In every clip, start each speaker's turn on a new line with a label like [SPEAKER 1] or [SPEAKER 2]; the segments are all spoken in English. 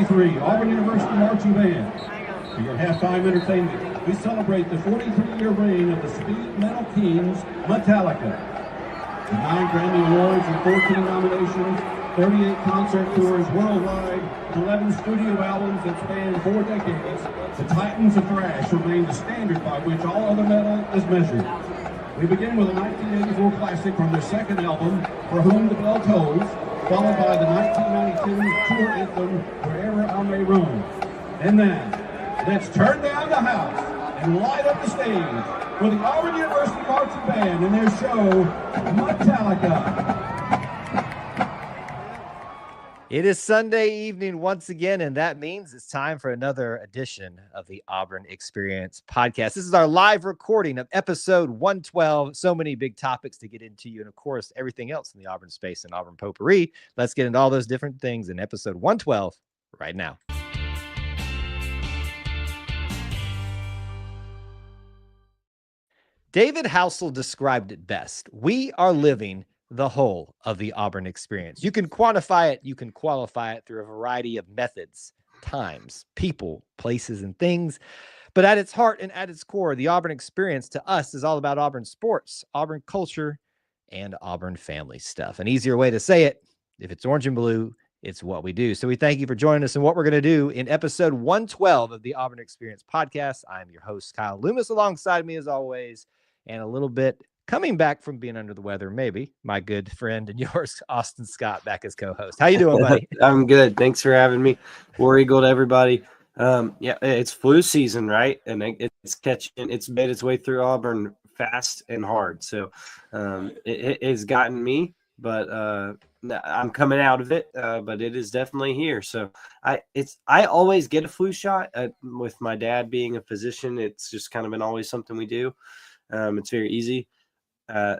[SPEAKER 1] 2023 Auburn University Marching Band. For your halftime entertainment, we celebrate the 43-year reign of the Speed Metal Kings, Metallica. With 9 Grammy Awards and 14 nominations, 38 concert tours worldwide, and 11 studio albums that span 4 decades, the Titans of Thrash remain the standard by which all other metal is measured. We begin with a 1984 classic from their second album, For Whom the Bell Tolls, followed by the 1992 tour anthem, Wherever I May Roam. And then, let's turn down the house and light up the stage with the Auburn University Marching Band and their show, Metallica.
[SPEAKER 2] It is Sunday evening once again, and that means it's time for another edition of the Auburn Experience podcast. This is our live recording of episode 112. So many big topics to get into, and of course, everything else in the Auburn space and Auburn potpourri. Let's get into all those different things in episode 112 right now. David Housel described it best. We are living the whole of the Auburn experience. You can quantify it, you can qualify it through a variety of methods, times, people, places, and things. But at its heart and at its core, the Auburn experience to us is all about Auburn sports, Auburn culture, and Auburn family stuff. An easier way to say it, if it's orange and blue, it's what we do. So we thank you for joining us in what we're going to do in episode 112 of the Auburn Experience podcast. I'm your host, Kyle Loomis, alongside me as always, and a little bit coming back from being under the weather, maybe, my good friend and yours, Austin Scott, back as co-host. How you doing, buddy?
[SPEAKER 3] I'm good. Thanks for having me. War Eagle to everybody. Yeah, it's flu season, right? And it's made its way through Auburn fast and hard. So it has gotten me, but I'm coming out of it. But it is definitely here. So I always get a flu shot. With my dad being a physician, it's just kind of been always something we do. It's very easy.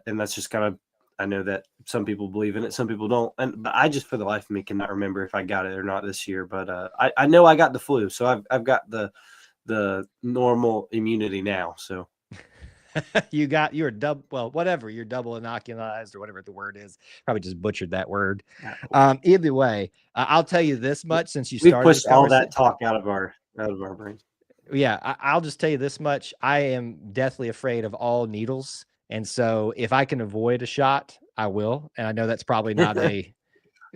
[SPEAKER 3] And that's just kind of, I know that some people believe in it, some people don't. But I just, for the life of me, cannot remember if I got it or not this year. But I know I got the flu, so I've got the normal immunity now. So
[SPEAKER 2] you're double, well, whatever, you're double inoculized or whatever the word is. Probably just butchered that word. Either way, I'll tell you this much since you started.
[SPEAKER 3] We pushed all that talk out of our brains.
[SPEAKER 2] Yeah, I'll just tell you this much. I am deathly afraid of all needles. And so if I can avoid a shot, I will. And I know that's probably not a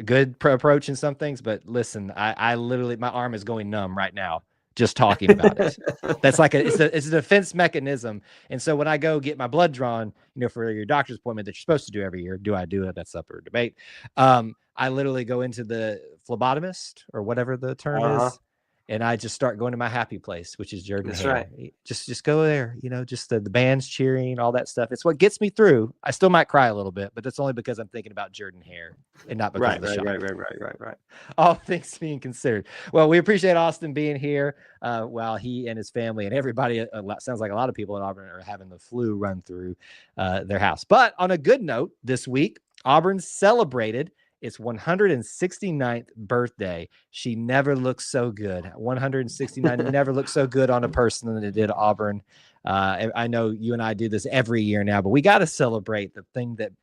[SPEAKER 2] good approach in some things, but listen, I literally, my arm is going numb right now just talking about it. That's like it's a defense mechanism. And so when I go get my blood drawn, for your doctor's appointment that you're supposed to do every year, do I do it? That's up for debate. I literally go into the phlebotomist or whatever the term is. And I just start going to my happy place, which is Jordan-Hare.
[SPEAKER 3] Right.
[SPEAKER 2] Just go there, just the band's cheering, all that stuff. It's what gets me through. I still might cry a little bit, but that's only because I'm thinking about Jordan-Hare and not because of the shot.
[SPEAKER 3] Right.
[SPEAKER 2] All things being considered. Well, we appreciate Austin being here while he and his family and everybody, sounds like a lot of people in Auburn are having the flu run through their house. But on a good note, this week, Auburn celebrated its 169th birthday. She never looked so good. 169 never looked so good on a person than it did Auburn. I know you and I do this every year now, but we got to celebrate the thing that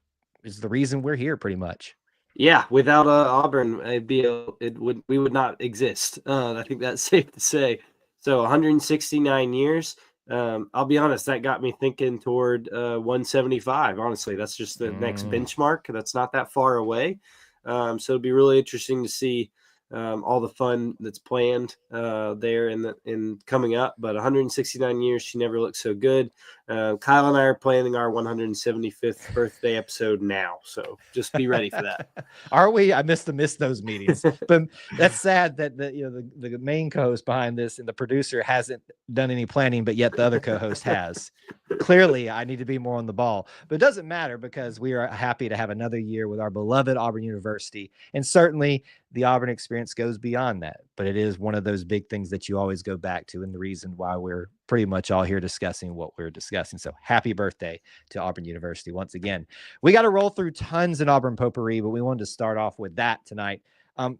[SPEAKER 2] is the reason we're here pretty much.
[SPEAKER 3] Yeah, without Auburn, we would not exist. I think that's safe to say. So 169 years. I'll be honest, that got me thinking toward 175. Honestly, that's just the next benchmark. That's not that far away. So it'll be really interesting to see all the fun that's planned there in coming up. But 169 years, she never looked so good. Kyle and I are planning our 175th birthday episode now, so just be ready for that.
[SPEAKER 2] Are we? I missed those meetings, but that's sad that the main co-host behind this and the producer hasn't done any planning, but yet the other co-host has. Clearly, I need to be more on the ball, but it doesn't matter because we are happy to have another year with our beloved Auburn University, and certainly the Auburn experience goes beyond that. But it is one of those big things that you always go back to, and the reason why we're pretty much all here discussing what we're discussing. So happy birthday to Auburn University once again. We got to roll through tons in Auburn potpourri, but we wanted to start off with that tonight.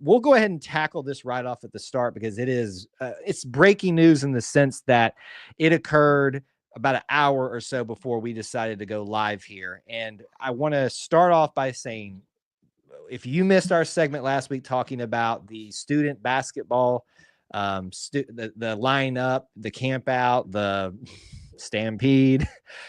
[SPEAKER 2] We'll go ahead and tackle this right off at the start because it's breaking news in the sense that it occurred about an hour or so before we decided to go live here. And I want to start off by saying if you missed our segment last week talking about the student basketball, the lineup, the camp out, the stampede,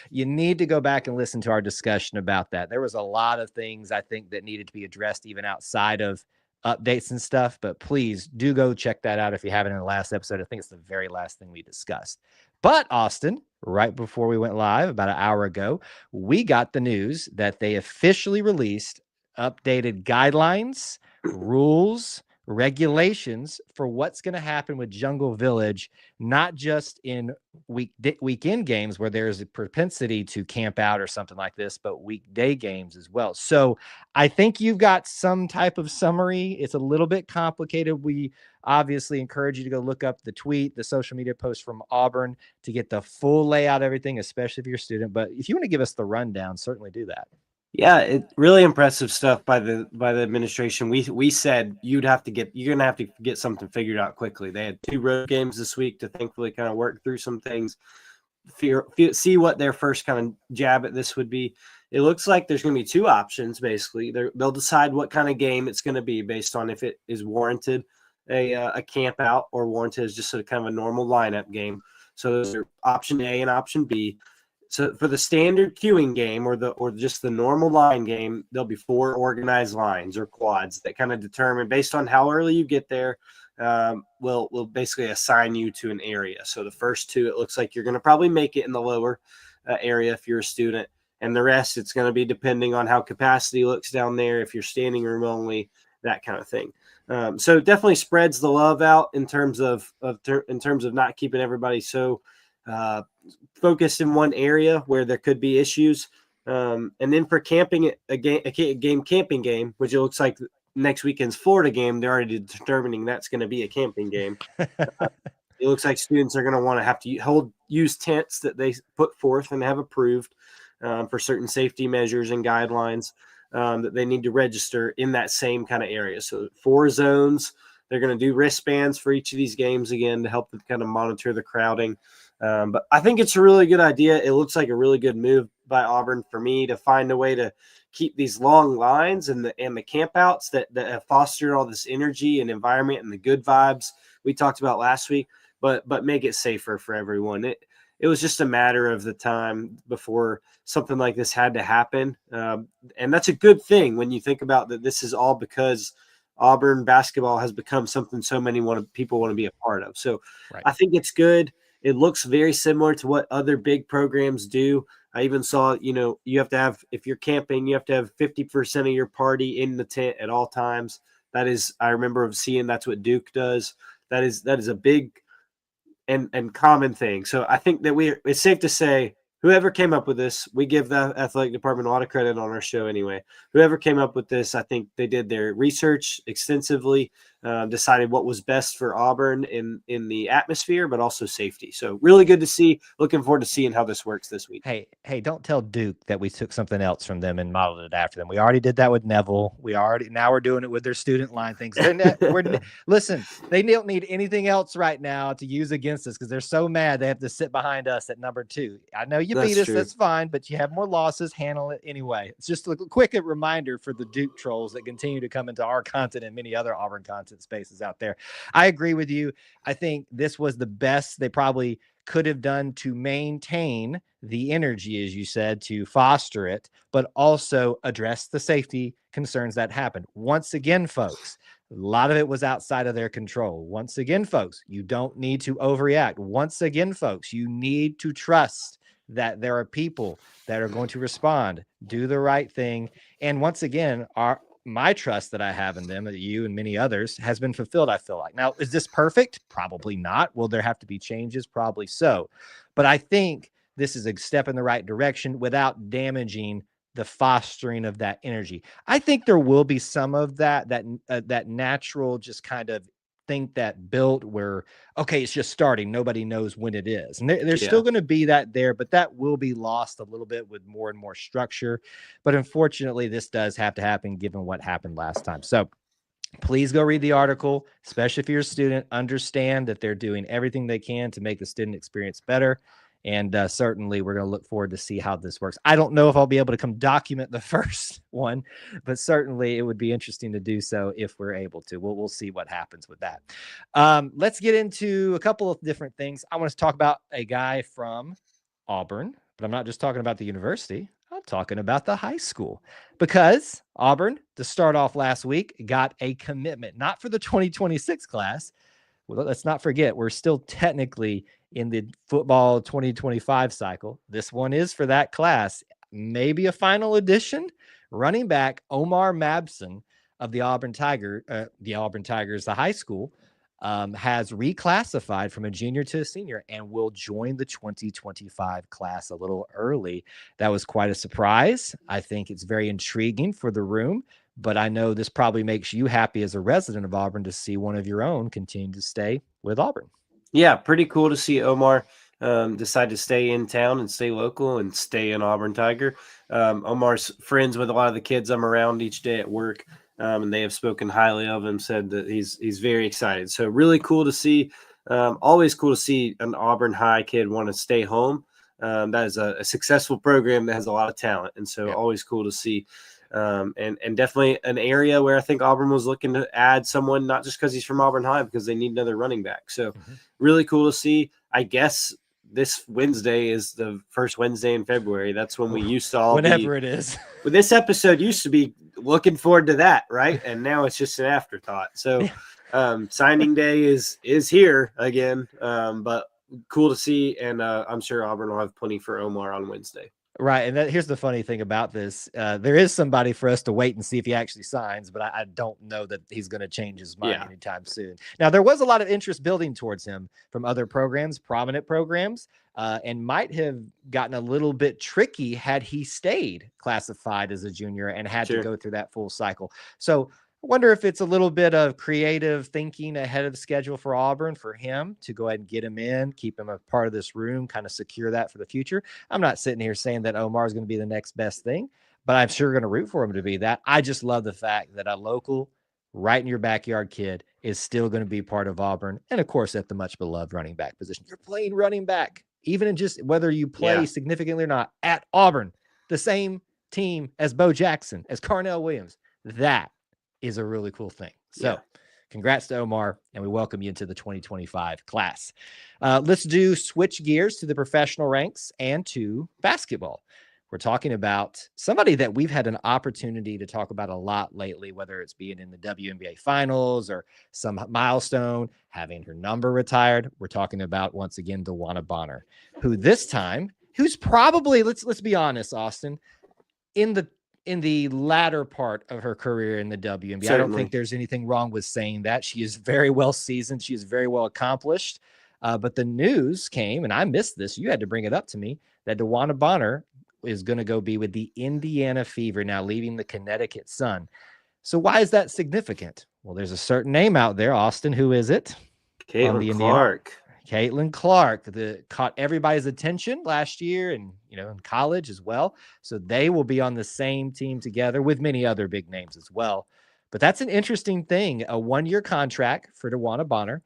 [SPEAKER 2] you need to go back and listen to our discussion about that. There was a lot of things I think that needed to be addressed even outside of updates and stuff, but please do go check that out if you haven't in the last episode. I think it's the very last thing we discussed. But Austin, right before we went live about an hour ago, we got the news that they officially released updated guidelines, rules, regulations for what's going to happen with Jungle Village, not just in weekend games where there's a propensity to camp out or something like this, but weekday games as well. So I think you've got some type of summary. It's a little bit complicated. We obviously encourage you to go look up the tweet, the social media post from Auburn to get the full layout of everything, especially if you're a student. But if you want to give us the rundown, certainly do that.
[SPEAKER 3] Yeah, it really impressive stuff by the administration. We said you're gonna have to get something figured out quickly. They had 2 road games this week to thankfully kind of work through some things, see what their first kind of jab at this would be. It looks like there's going to be 2 options. Basically, they'll decide what kind of game it's going to be based on if it is warranted a camp out or warranted as just a kind of a normal lineup game. So those are option A and option B. So for the standard queuing game or just the normal line game, there'll be 4 organized lines or quads that kind of determine based on how early you get there. We'll basically assign you to an area. So the first 2, it looks like you're going to probably make it in the lower area if you're a student, and the rest it's going to be depending on how capacity looks down there. If you're standing room only, that kind of thing. So it definitely spreads the love out in terms of not keeping everybody so focused in one area where there could be issues. And then for camping, camping game, which it looks like next weekend's Florida game, they're already determining that's going to be a camping game. It looks like students are going to want to have to use tents that they put forth and have approved for certain safety measures and guidelines that they need to register in that same kind of area. So 4 zones. They're going to do wristbands for each of these games again to help them kind of monitor the crowding. But I think it's a really good idea. It looks like a really good move by Auburn for me to find a way to keep these long lines and the campouts that have fostered all this energy and environment and the good vibes we talked about last week, but make it safer for everyone. It was just a matter of the time before something like this had to happen. And that's a good thing when you think about that. This is all because Auburn basketball has become something so many people want to be a part of. So right. I think it's good. It looks very similar to what other big programs do. I even saw, you have to have, if you're camping, you have to have 50% of your party in the tent at all times. That is, I remember seeing that's what Duke does. That is a big and common thing. So I think that it's safe to say whoever came up with this, we give the athletic department a lot of credit on our show anyway. Whoever came up with this, I think they did their research extensively, decided what was best for Auburn in the atmosphere, but also safety. So really good to see. Looking forward to seeing how this works this week.
[SPEAKER 2] Hey, don't tell Duke that we took something else from them and modeled it after them. We already did that with Neville. Now we're doing it with their student line things. Listen, they don't need anything else right now to use against us because they're so mad they have to sit behind us at number 2. I know you beat us, that's fine, but you have more losses. Handle it anyway. It's just a quick reminder for the Duke trolls that continue to come into our content and many other Auburn content spaces out there. I agree with you. I think this was the best they probably could have done to maintain the energy, as you said, to foster it, but also address the safety concerns that happened. Once again, folks, a lot of it was outside of their control. Once again, folks, you don't need to overreact. Once again, folks, you need to trust that there are people that are going to respond, do the right thing. And once again, my trust that I have in them, you and many others, has been fulfilled, I feel like. Now, is this perfect? Probably not. Will there have to be changes? Probably so. But I think this is a step in the right direction without damaging the fostering of that energy. I think there will be some of that natural just kind of think that built where, okay, it's just starting. Nobody knows when it is. And there's still going to be that there, but that will be lost a little bit with more and more structure. But unfortunately, this does have to happen given what happened last time. So please go read the article, especially if you're a student. Understand that they're doing everything they can to make the student experience better. And certainly we're going to look forward to see how this works. I don't know if I'll be able to come document the first one, but certainly it would be interesting to do so if we're able to. We'll see what happens with that. Let's get into a couple of different things. I want to talk about a guy from Auburn, but I'm not just talking about the university. I'm talking about the high school, because Auburn, to start off last week, got a commitment, not for the 2026 class. Well, let's not forget, we're still technically in the football 2025 cycle. This one is for that class, maybe a final edition. Running back Omar Mabson of the Auburn Tigers, the high school, has reclassified from a junior to a senior and will join the 2025 class a little early. That was quite a surprise. I think it's very intriguing for the room, but I know this probably makes you happy as a resident of Auburn to see one of your own continue to stay with Auburn.
[SPEAKER 3] Yeah, pretty cool to see Omar decide to stay in town and stay local and stay an Auburn Tiger. Omar's friends with a lot of the kids I'm around each day at work, and they have spoken highly of him, said that he's very excited. So really cool to see. Always cool to see an Auburn High kid want to stay home. That is a successful program that has a lot of talent, and so always cool to see. And definitely an area where I think Auburn was looking to add someone, not just because he's from Auburn High, because they need another running back. So really cool to see. I guess this Wednesday is the first Wednesday in February. That's when we used to all
[SPEAKER 2] whenever it is.
[SPEAKER 3] Well, this episode used to be looking forward to that, right? And now it's just an afterthought. So signing day is here again, but cool to see. And I'm sure Auburn will have plenty for Omar on Wednesday.
[SPEAKER 2] Right. And here's the funny thing about this. There is somebody for us to wait and see if he actually signs, but I don't know that he's going to change his mind anytime soon. Now, there was a lot of interest building towards him from other programs, prominent programs, and might have gotten a little bit tricky had he stayed classified as a junior and had to go through that full cycle. So I wonder if it's a little bit of creative thinking ahead of the schedule for Auburn for him to go ahead and get him in, keep him a part of this room, kind of secure that for the future. I'm not sitting here saying that Omar is going to be the next best thing, but I'm sure going to root for him to be that. I just love the fact that a local, right in your backyard kid is still going to be part of Auburn. And of course, at the much beloved running back position, you're playing running back, even in just whether you play significantly or not at Auburn, the same team as Bo Jackson, as Carnell Williams. That is a really cool thing. So congrats to Omar, and we welcome you into the 2025 class. Let's switch gears to the professional ranks and to basketball. We're talking about somebody that we've had an opportunity to talk about a lot lately, whether it's being in the WNBA finals or some milestone, having her number retired. We're talking about, once again, DeWanna Bonner, who's probably, let's be honest, Austin, in the latter part of her career in the WNBA. Certainly. I don't think there's anything wrong with saying that. She is very well seasoned. She is very well accomplished. But the news came, and I missed this. You had to bring it up to me, that DeWanna Bonner is going to go be with the Indiana Fever, now leaving the Connecticut Sun. So why is that significant? Well, there's a certain name out there. Austin, who is it?
[SPEAKER 3] Caitlin Clark.
[SPEAKER 2] Caitlin Clark, that caught everybody's attention last year and, in college as well. So they will be on the same team together with many other big names as well. But that's an interesting thing, a 1-year contract for DeWanna Bonner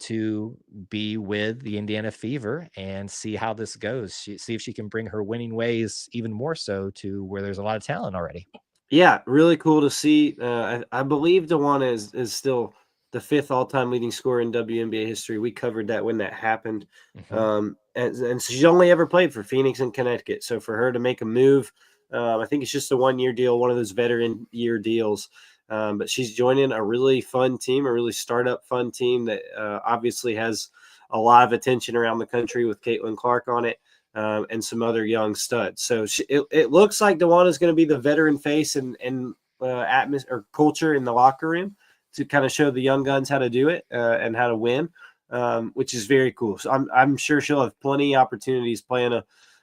[SPEAKER 2] to be with the Indiana Fever and see how this goes. See if she can bring her winning ways even more so to where there's a lot of talent already.
[SPEAKER 3] Yeah, really cool to see. I believe DeWanna is still the 5th all-time leading scorer in WNBA history. We covered that when that happened. And she's only ever played for Phoenix and Connecticut. So for her to make a move, I think it's just a 1-year deal, one of those veteran year deals. But she's joining a really fun team, a really startup fun team that obviously has a lot of attention around the country with Caitlin Clark on it and some other young studs. So it looks like DeWanna is going to be the veteran face and atmosphere or culture in the locker room to kind of show the young guns how to do it and how to win, which is very cool. So I'm sure she'll have plenty of opportunities playing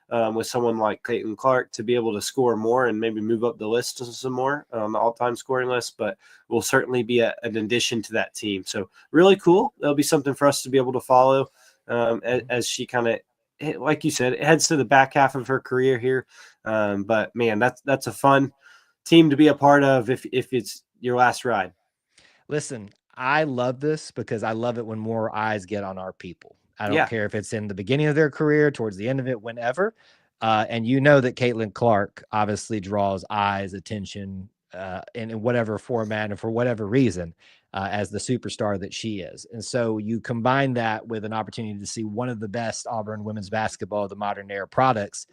[SPEAKER 3] with someone like Caitlin Clark to be able to score more and maybe move up the list some more on the all-time scoring list, but will certainly be an addition to that team. So really cool. That'll be something for us to be able to follow as she kind of, like you said, heads to the back half of her career here. But man, that's a fun team to be a part of if it's your last ride.
[SPEAKER 2] Listen, I love this because I love it when more eyes get on our people. I don't care if it's in the beginning of their career, towards the end of it, whenever. And you know that Caitlin Clark obviously draws eyes, attention, in whatever format and for whatever reason, as the superstar that she is. And so you combine that with an opportunity to see one of the best Auburn women's basketball, the modern era products,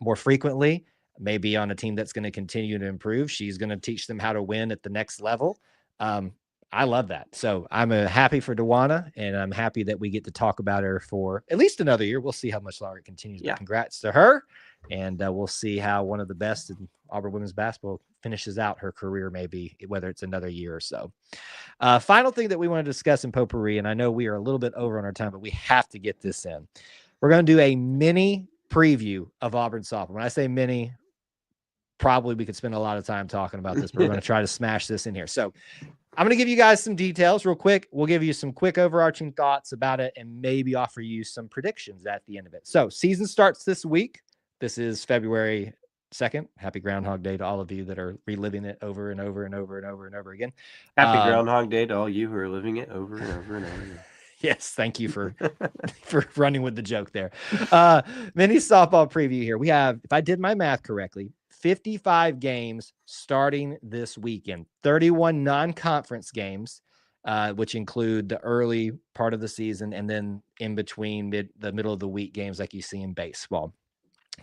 [SPEAKER 2] more frequently, maybe on a team that's going to continue to improve. She's going to teach them how to win at the next level. I love that. So I'm happy for Dawana, and I'm happy that we get to talk about her for at least another year. We'll see how much longer it continues. But congrats to her. And we'll see how one of the best in Auburn women's basketball finishes out her career, maybe, whether it's another year or so. Final thing that we want to discuss in potpourri, and I know we are a little bit over on our time, but we have to get this in. We're going to do a mini preview of Auburn softball. When I say mini, probably we could spend a lot of time talking about this, but we're going to try to smash this in here. So I'm going to give you guys some details real quick. We'll give you some quick overarching thoughts about it and maybe offer you some predictions at the end of it. So season starts this week. This is February 2nd. Happy Groundhog Day to all of you that are reliving it over and over and over and over and over again.
[SPEAKER 3] Happy Groundhog Day to all you who are living it over and over and over again.
[SPEAKER 2] Yes, thank you for running with the joke there. Mini softball preview here. We have, if I did my math correctly, 55 games starting this weekend, 31 non-conference games, which include the early part of the season and then in between the middle of the week games like you see in baseball.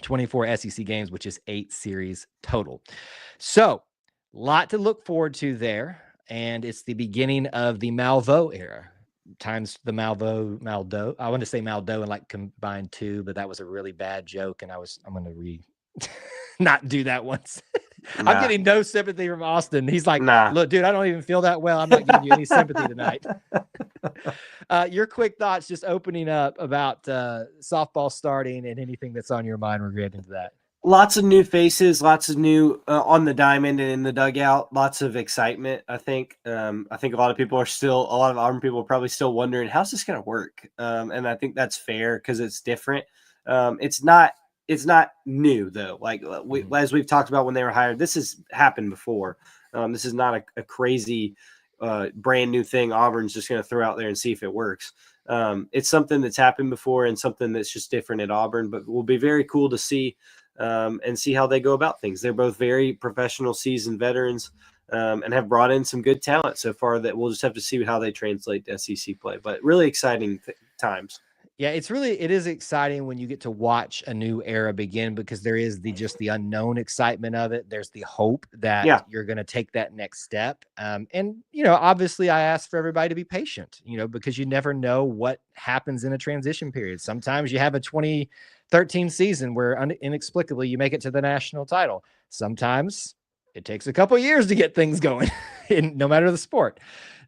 [SPEAKER 2] 24 SEC games, which is 8 series total. So, lot to look forward to there, and it's the beginning of the Malveaux era. Times the Maldo. I want to say Maldo and like combine two, but that was a really bad joke, and I'm going to not do that once. Nah. I'm getting no sympathy from Austin. He's like, look, dude, I don't even feel that well. I'm not giving you any sympathy tonight. Your quick thoughts, just opening up about softball starting and anything that's on your mind. We're getting into that.
[SPEAKER 3] Lots of new faces, lots of new on the diamond and in the dugout. Lots of excitement. I think a lot of Auburn people are probably still wondering, how's this going to work? And I think that's fair because it's different. It's not new though. Like as we've talked about when they were hired, this has happened before. This is not a crazy brand new thing Auburn's just going to throw out there and see if it works. It's something that's happened before and something that's just different at Auburn, but will be very cool to see and see how they go about things. They're both very professional, seasoned veterans and have brought in some good talent so far that we'll just have to see how they translate to SEC play, but really exciting times.
[SPEAKER 2] Yeah, it is exciting when you get to watch a new era begin because there is the unknown excitement of it. There's the hope that you're going to take that next step. And, obviously I ask for everybody to be patient, because you never know what happens in a transition period. Sometimes you have a 2013 season where inexplicably you make it to the national title. Sometimes it takes a couple of years to get things going no matter the sport.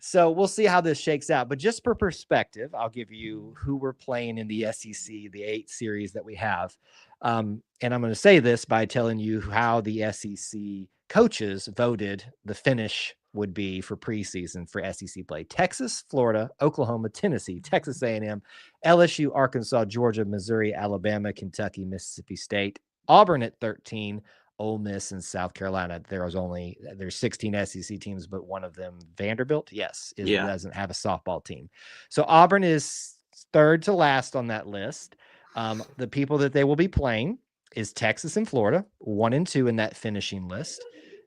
[SPEAKER 2] So we'll see how this shakes out. But just for perspective, I'll give you who we're playing in the SEC, the 8 series that we have. And I'm going to say this by telling you how the SEC coaches voted the finish would be for preseason for SEC play. Texas, Florida, Oklahoma, Tennessee, Texas A&M, LSU, Arkansas, Georgia, Missouri, Alabama, Kentucky, Mississippi State, Auburn at 13, Ole Miss and South Carolina. There's 16 SEC teams, but one of them, Vanderbilt, doesn't have a softball team. So Auburn is third to last on that list. The people that they will be playing is Texas and Florida, 1 and 2 in that finishing list.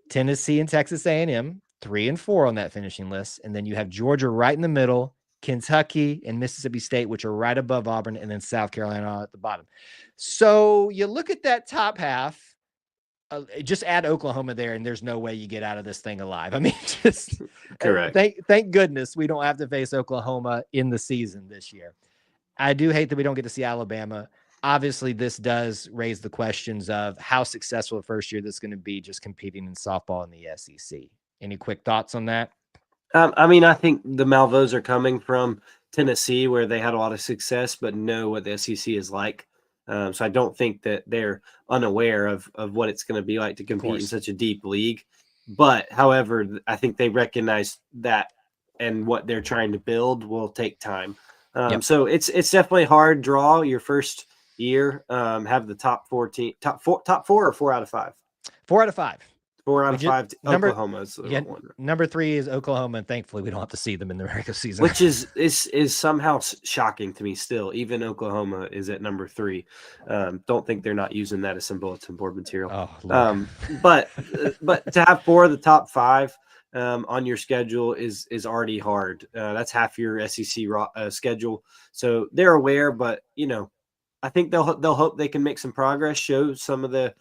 [SPEAKER 2] Tennessee and Texas A&M, 3 and 4 on that finishing list. And then you have Georgia right in the middle, Kentucky and Mississippi State, which are right above Auburn, and then South Carolina at the bottom. So you look at that top half, just add Oklahoma there, and there's no way you get out of this thing alive. I mean, just
[SPEAKER 3] correct.
[SPEAKER 2] Thank goodness we don't have to face Oklahoma in the season this year. I do hate that we don't get to see Alabama. Obviously, this does raise the questions of how successful the first year that's going to be just competing in softball in the SEC. Any quick thoughts on that?
[SPEAKER 3] I think the Malveaux are coming from Tennessee, where they had a lot of success, but know what the SEC is like. So I don't think that they're unaware of what it's going to be like to compete in such a deep league. But, however, I think they recognize that and what they're trying to build will take time. So it's definitely a hard draw your first year. Have the top 4 or 4 out of 5?
[SPEAKER 2] 4 out of 5.
[SPEAKER 3] 4 out of 5.
[SPEAKER 2] Number
[SPEAKER 3] Oklahoma is the
[SPEAKER 2] yeah,
[SPEAKER 3] one.
[SPEAKER 2] number 3 is Oklahoma, and thankfully we don't have to see them in the regular season.
[SPEAKER 3] Which is somehow shocking to me still. Even Oklahoma is at number 3. Don't think they're not using that as some bulletin board material.
[SPEAKER 2] Oh, Lord.
[SPEAKER 3] But to have 4 of the top 5 on your schedule is already hard. That's half your SEC schedule. So they're aware, but I think they'll hope they can make some progress, show some of the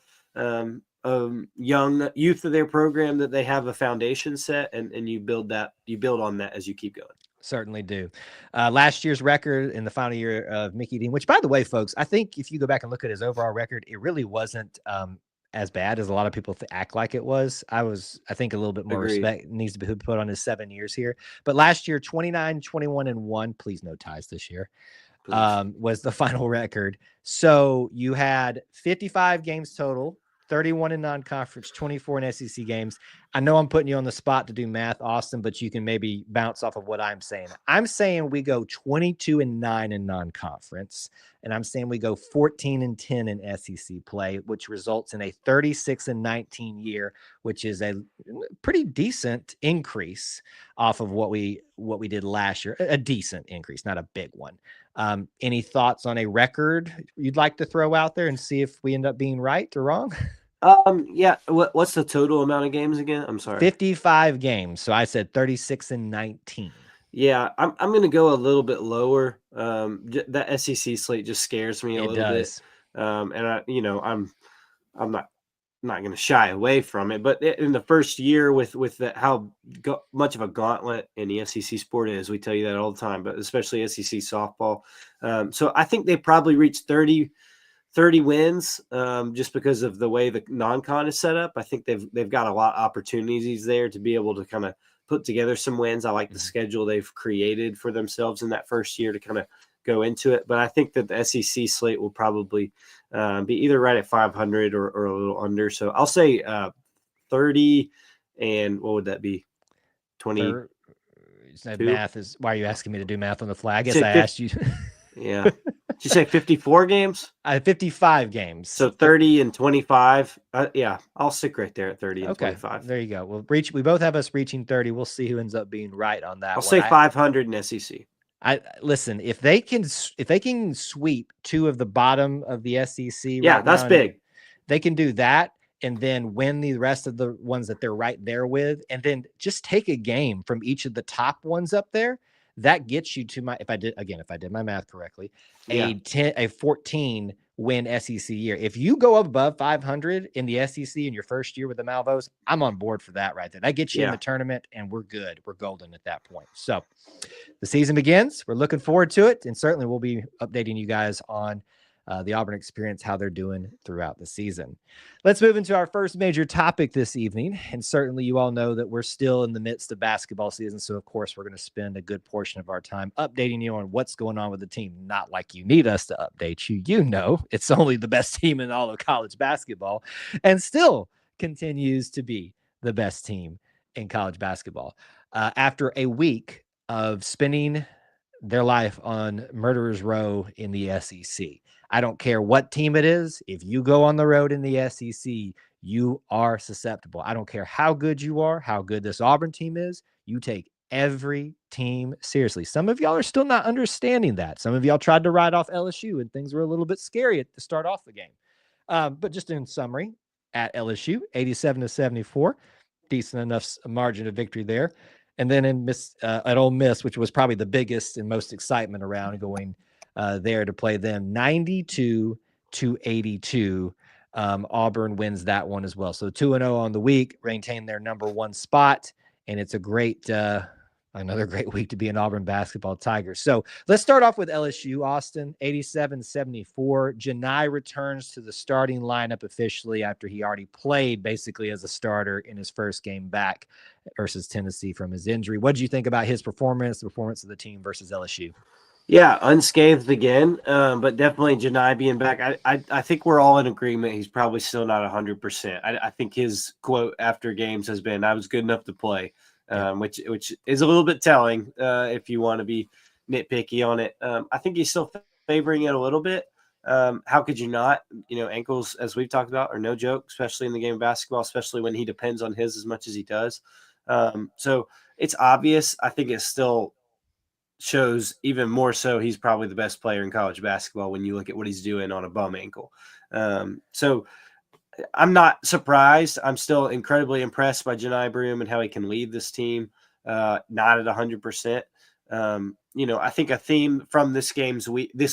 [SPEAKER 3] young youth of their program that they have a foundation set, and you build on that as you keep going.
[SPEAKER 2] Certainly do. Last year's record in the final year of Mickey Dean, which, by the way, folks, I think if you go back and look at his overall record, it really wasn't as bad as a lot of people act like it was. I think a little bit more respect needs to be put on his 7 years here. But last year, 29, 21, and 1. Please no ties this year. Was the final record. So you had 55 games total, 31 in non-conference, 24 in SEC games. I know I'm putting you on the spot to do math, Austin, but you can maybe bounce off of what I'm saying. I'm saying we go 22-9 in non-conference, and I'm saying we go 14-10 in SEC play, which results in a 36-19 year, which is a pretty decent increase off of what we did last year. A decent increase, not a big one. Any thoughts on a record you'd like to throw out there and see if we end up being right or wrong?
[SPEAKER 3] Yeah. What's the total amount of games again? I'm sorry.
[SPEAKER 2] 55 games. So I said 36-19.
[SPEAKER 3] Yeah, I'm going to go a little bit lower. That SEC slate just scares me a little bit. And I'm not going to shy away from it, but in the first year with how much of a gauntlet in the SEC sport is, we tell you that all the time, but especially SEC softball. So I think they probably reached 30 wins just because of the way the non-con is set up. I think they've got a lot of opportunities there to be able to kind of put together some wins. I like the schedule they've created for themselves in that first year to kind of go into it. But I think that the SEC slate will probably be either right at 500 or a little under. So I'll say 30, and what would that be? 20.
[SPEAKER 2] Math is why are you asking me to do math on the fly? I guess I asked you.
[SPEAKER 3] Yeah. Did you say 54 games?
[SPEAKER 2] 55 games.
[SPEAKER 3] So 30 and 25. Yeah, I'll stick right there at 30 and 25.
[SPEAKER 2] There you go. We both have us reaching 30. We'll see who ends up being right on that.
[SPEAKER 3] I'll say 500 in SEC.
[SPEAKER 2] Listen, if they can sweep 2 of the bottom of the SEC,
[SPEAKER 3] yeah, that's big.
[SPEAKER 2] They can do that and then win the rest of the ones that they're right there with, and then just take a game from each of the top ones up there. That gets you to if I did my math correctly, a 14 win SEC year. If you go up above 500 in the SEC in your first year with the Malvos, I'm on board for that right there. That gets you in the tournament, and we're good. We're golden at that point. So the season begins. We're looking forward to it, and certainly we'll be updating you guys on the Auburn Experience, how they're doing throughout the season. Let's move into our first major topic this evening. And certainly you all know that we're still in the midst of basketball season. So, of course, we're going to spend a good portion of our time updating you on what's going on with the team. Not like you need us to update you. You know, it's only the best team in all of college basketball and still continues to be the best team in college basketball. After a week of spending their life on Murderers Row in the SEC. I don't care what team it is. If you go on the road in the SEC, you are susceptible. I don't care how good you are, how good this Auburn team is. You take every team seriously. Some of y'all are still not understanding that. Some of y'all tried to ride off LSU and things were a little bit scary to start off the game. But just in summary, at LSU, 87-74, decent enough margin of victory there. And then at Ole Miss, which was probably the biggest and most excitement around going there to play them, 92-82. Auburn wins that one as well. So 2-0 on the week, maintain their number 1 spot, and it's a great, another great week to be an Auburn basketball Tigers. So let's start off with LSU, Austin, 87-74. Janai returns to the starting lineup officially after he already played basically as a starter in his first game back versus Tennessee from his injury. What did you think about his performance, the performance of the team versus LSU?
[SPEAKER 3] Yeah, unscathed again, but definitely Janai being back. I think we're all in agreement. He's probably still not 100%. I think his quote after games has been, "I was good enough to play," which is a little bit telling if you want to be nitpicky on it. I think he's still favoring it a little bit. How could you not? Ankles, as we've talked about, are no joke, especially in the game of basketball, especially when he depends on his as much as he does. So it's obvious. I think it still shows even more so he's probably the best player in college basketball when you look at what he's doing on a bum ankle. So I'm not surprised. I'm still incredibly impressed by Janai Broom and how he can lead this team. Not at 100%. I think a theme from this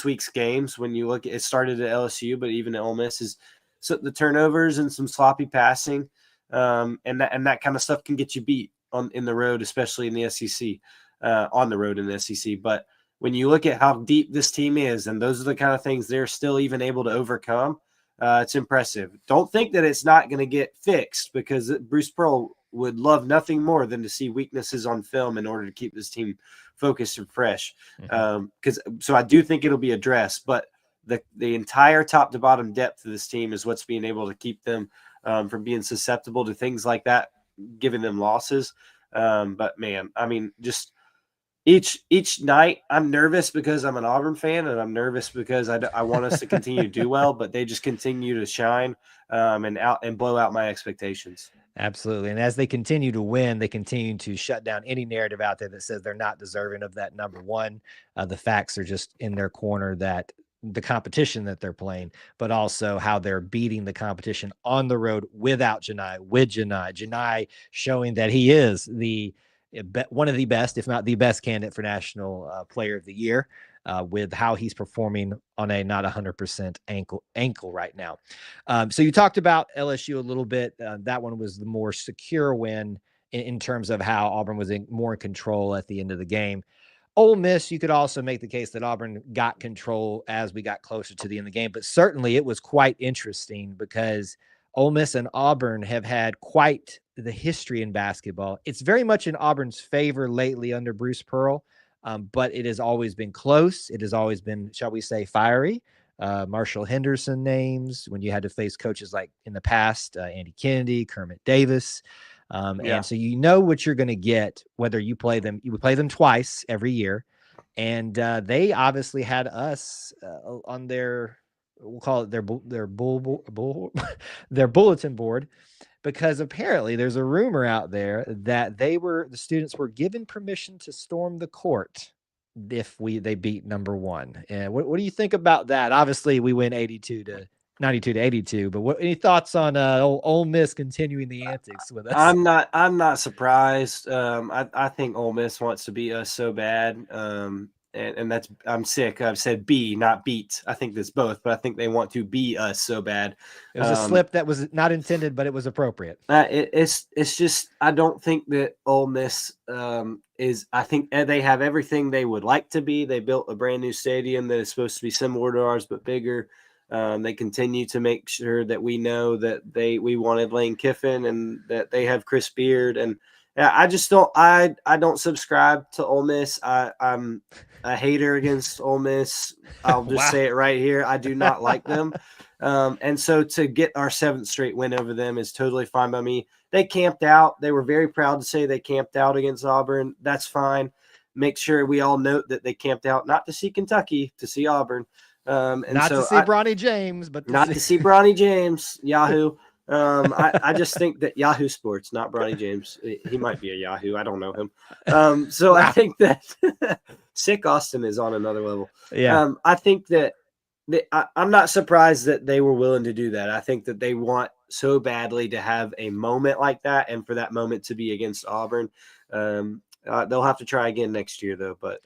[SPEAKER 3] week's games, when you look at it, started at LSU, but even at Ole Miss, is the turnovers and some sloppy passing, and that kind of stuff can get you beat in the road, especially in the SEC. On the road in the SEC, but when you look at how deep this team is, and those are the kind of things they're still even able to overcome, it's impressive. Don't think that it's not going to get fixed, because Bruce Pearl would love nothing more than to see weaknesses on film in order to keep this team focused and fresh. So I do think it'll be addressed, but the entire top to bottom depth of this team is what's being able to keep them from being susceptible to things like that, giving them losses. But man, I mean, just each night I'm nervous because I'm an Auburn fan, and I'm nervous because I want us to continue to do well, but they just continue to shine and blow out my expectations.
[SPEAKER 2] Absolutely. And as they continue to win, they continue to shut down any narrative out there that says they're not deserving of that number one. The facts are just in their corner, that the competition that they're playing, but also how they're beating the competition on the road without Janai, with Janai showing that he is one of the best, if not the best candidate for National Player of the Year, with how he's performing on a not 100% ankle right now. So you talked about LSU a little bit. That one was the more secure win in terms of how Auburn was more in control at the end of the game. Ole Miss, you could also make the case that Auburn got control as we got closer to the end of the game, but certainly it was quite interesting because Ole Miss and Auburn have had quite the history in basketball. It's very much in Auburn's favor lately under Bruce Pearl, but it has always been close. It has always been, shall we say, fiery. Marshall Henderson names, when you had to face coaches like in the past, Andy Kennedy, Kermit Davis. And so you know what you're going to get, whether you play them. You would play them twice every year. And they obviously had us on their, we'll call it their their bulletin board, because apparently there's a rumor out there that the students were given permission to storm the court if they beat number one. And what do you think about that? Obviously we win 92 to 82, but any thoughts on Ole Miss continuing the antics with us?
[SPEAKER 3] I'm not surprised. I think Ole Miss wants to beat us so bad. And that's, I'm sick. I've said be, not beat. I think that's both, but I think they want to be us so bad.
[SPEAKER 2] It was a slip that was not intended, but it was appropriate.
[SPEAKER 3] It's just, I don't think that Ole Miss I think they have everything they would like to be. They built a brand new stadium that is supposed to be similar to ours, but bigger. They continue to make sure that we know that we wanted Lane Kiffin and that they have Chris Beard. And I just I don't subscribe to Ole Miss. I'm a hater against Ole Miss. I'll just say it right here. I do not like them. And so to get our 7th straight win over them is totally fine by me. They camped out. They were very proud to say they camped out against Auburn. That's fine. Make sure we all note that they camped out not to see Kentucky, to see Auburn. And
[SPEAKER 2] not to see Bronny James, but
[SPEAKER 3] to see Bronny James, Yahoo. I just think that Yahoo Sports, not Bronny James. He might be a Yahoo. I don't know him. So I think that Sick Austin is on another level.
[SPEAKER 2] Yeah.
[SPEAKER 3] I think that I'm not surprised that they were willing to do that. I think that they want so badly to have a moment like that, and for that moment to be against Auburn. They'll have to try again next year, though. But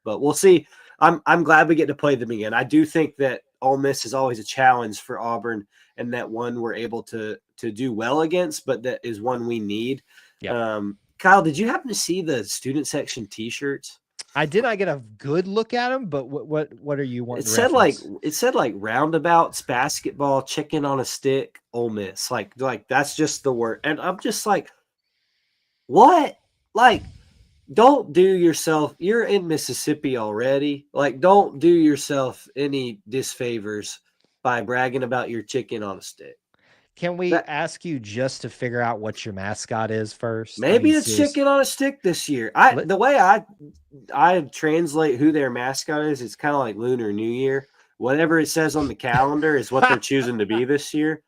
[SPEAKER 3] we'll see. I'm glad we get to play them again. I do think that Ole Miss is always a challenge for Auburn, and that one we're able to do well against, but that is one we need.
[SPEAKER 2] Yep.
[SPEAKER 3] Kyle, did you happen to see the student section T-shirts?
[SPEAKER 2] I did not get a good look at them, but what are you wanting?
[SPEAKER 3] It said like roundabouts, basketball, chicken on a stick, Ole Miss. Like that's just the word, and I'm just like, what? Like, don't do yourself. You're in Mississippi already. Like, don't do yourself any disfavors by bragging about your chicken on a stick.
[SPEAKER 2] Can we ask you just to figure out what your mascot is first?
[SPEAKER 3] Maybe it's chicken on a stick this year. The way I translate who their mascot is, it's kind of like Lunar New Year. whatever it says on the calendar is what they're choosing to be this year.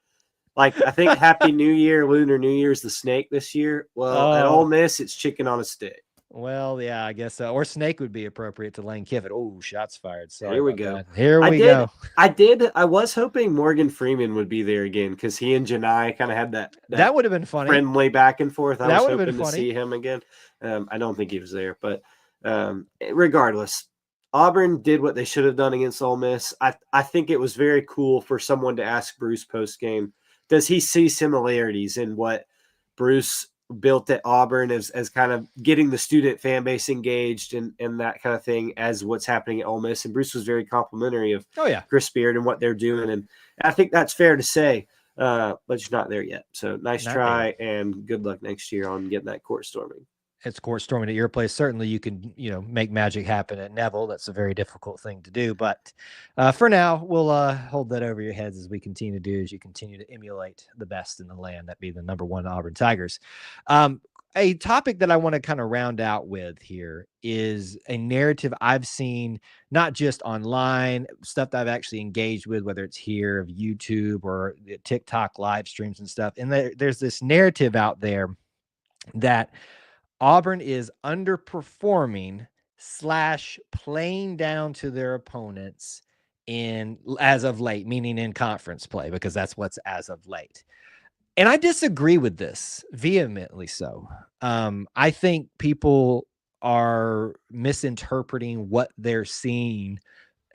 [SPEAKER 3] Like, I think Happy New Year, Lunar New Year is the snake this year. Well, at Ole Miss, it's chicken on a stick.
[SPEAKER 2] Well, yeah, I guess so. Or snake would be appropriate to Lane Kiffin. Oh, shots fired. Sorry.
[SPEAKER 3] Here we go.
[SPEAKER 2] Here we go.
[SPEAKER 3] I was hoping Morgan Freeman would be there again because he and Janai kind of had that
[SPEAKER 2] would have been funny.
[SPEAKER 3] Friendly back and forth. I was hoping to
[SPEAKER 2] funny.
[SPEAKER 3] see him again. I don't think he was there, but regardless, Auburn did what they should have done against Ole Miss. I think it was very cool for someone to ask Bruce post game, does he see similarities in what Bruce built at Auburn as kind of getting the student fan base engaged and that kind of thing as what's happening at Ole Miss? And Bruce was very complimentary of Chris Beard and what they're doing. And I think that's fair to say, but you're not there yet. So nice try and good luck next year on getting that court storming.
[SPEAKER 2] It's court storming at your place. Certainly you can, make magic happen at Neville. That's a very difficult thing to do. But for now, we'll hold that over your heads as we continue to do, as you continue to emulate the best in the land, that be the #1 Auburn Tigers. A topic that I want to kind of round out with here is a narrative I've seen, not just online, stuff that I've actually engaged with, whether it's here of YouTube or TikTok live streams and stuff. And there's this narrative out there that Auburn is underperforming / playing down to their opponents as of late, meaning in conference play, because that's what's as of late. And I disagree with this vehemently. So I think people are misinterpreting what they're seeing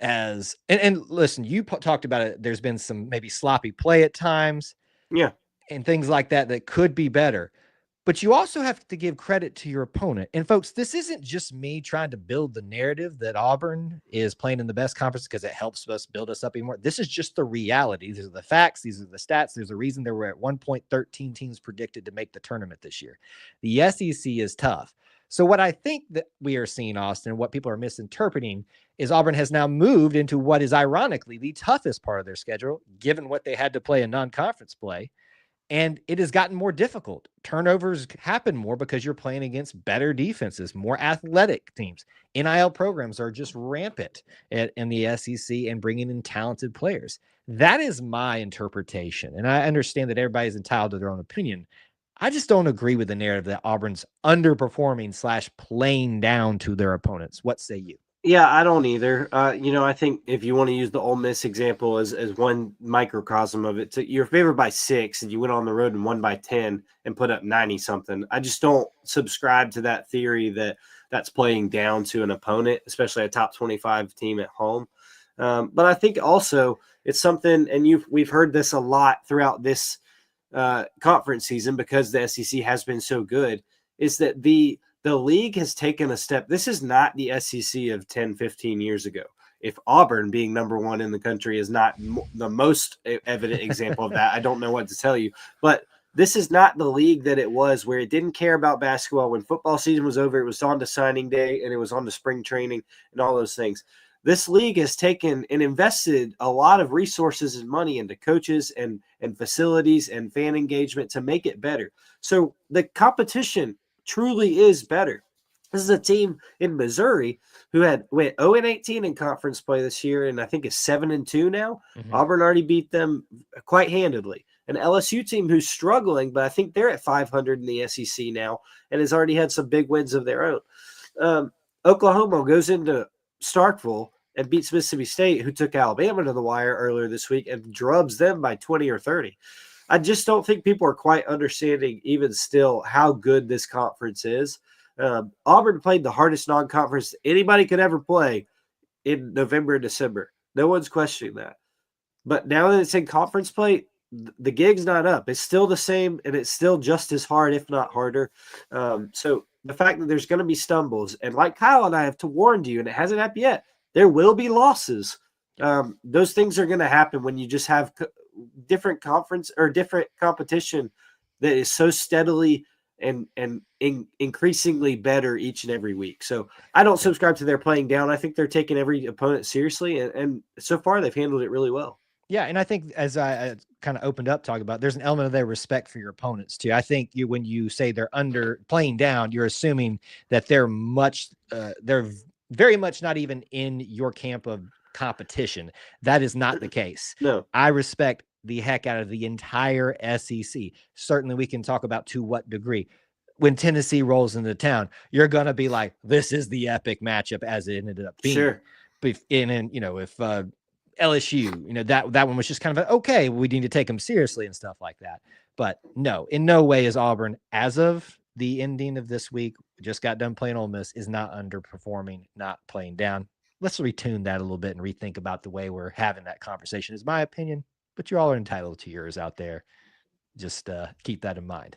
[SPEAKER 2] as, and listen, you talked about it. There's been some maybe sloppy play at times.
[SPEAKER 3] Yeah.
[SPEAKER 2] And things like that could be better. But you also have to give credit to your opponent. And folks, this isn't just me trying to build the narrative that Auburn is playing in the best conference because it helps us build us up even more. This is just the reality. These are the facts. These are the stats. There's a reason there were at one point 13 teams predicted to make the tournament this year. The SEC is tough. So what I think that we are seeing, Austin, what people are misinterpreting is Auburn has now moved into what is ironically the toughest part of their schedule, given what they had to play in non-conference play. And it has gotten more difficult. Turnovers happen more because you're playing against better defenses, more athletic teams. NIL programs are just rampant in the SEC and bringing in talented players. That is my interpretation. And I understand that everybody's entitled to their own opinion. I just don't agree with the narrative that Auburn's underperforming / playing down to their opponents. What say you?
[SPEAKER 3] Yeah, I don't either. I think if you want to use the Ole Miss example as one microcosm of it, you're favored by 6 and you went on the road and won by 10 and put up 90 something. I just don't subscribe to that theory that that's playing down to an opponent, especially a top 25 team at home. But I think also it's something, and we've heard this a lot throughout this conference season because the SEC has been so good, is that the league has taken a step. This is not the SEC of 10, 15 years ago. If Auburn being #1 in the country is not the most evident example of that, I don't know what to tell you. But this is not the league that it was, where it didn't care about basketball. When football season was over, it was on to signing day and it was on to spring training and all those things. This league has taken and invested a lot of resources and money into coaches and facilities and fan engagement to make it better. So the competition truly is better. This is a team in Missouri who went 0-18 in conference play this year, and I think is 7-2 now. Mm-hmm. Auburn already beat them quite handedly. An LSU team who's struggling, but I think they're at 500 in the SEC now and has already had some big wins of their own. Oklahoma goes into Starkville and beats Mississippi State, who took Alabama to the wire earlier this week, and drubs them by 20 or 30. I just don't think people are quite understanding even still how good this conference is. Auburn played the hardest non-conference anybody could ever play in November and December. No one's questioning that. But now that it's in conference play, the gig's not up. It's still the same, and it's still just as hard, if not harder. So the fact that there's going to be stumbles, and like Kyle and I have warned you, and it hasn't happened yet, there will be losses. Those things are going to happen when you just have different conference or different competition that is so steadily and increasingly better each and every week. So I don't subscribe to their playing down. I think they're taking every opponent seriously, and so far they've handled it really well.
[SPEAKER 2] Yeah, and I think as I kind of opened up talking about, there's an element of their respect for your opponents too. I think when you say they're playing down, you're assuming that they're very much not even in your camp of competition. That is not the case.
[SPEAKER 3] No.
[SPEAKER 2] I respect the heck out of the entire SEC. Certainly we can talk about to what degree. When Tennessee rolls into town, you're going to be like, this is the epic matchup as it ended up being.
[SPEAKER 3] Sure.
[SPEAKER 2] But if LSU, that one was just kind of okay, we need to take them seriously and stuff like that. But no, in no way is Auburn, as of the ending of this week, just got done playing Ole Miss, is not underperforming, not playing down. Let's retune that a little bit and rethink about the way we're having that conversation, is my opinion, but you all are entitled to yours out there. Just keep that in mind.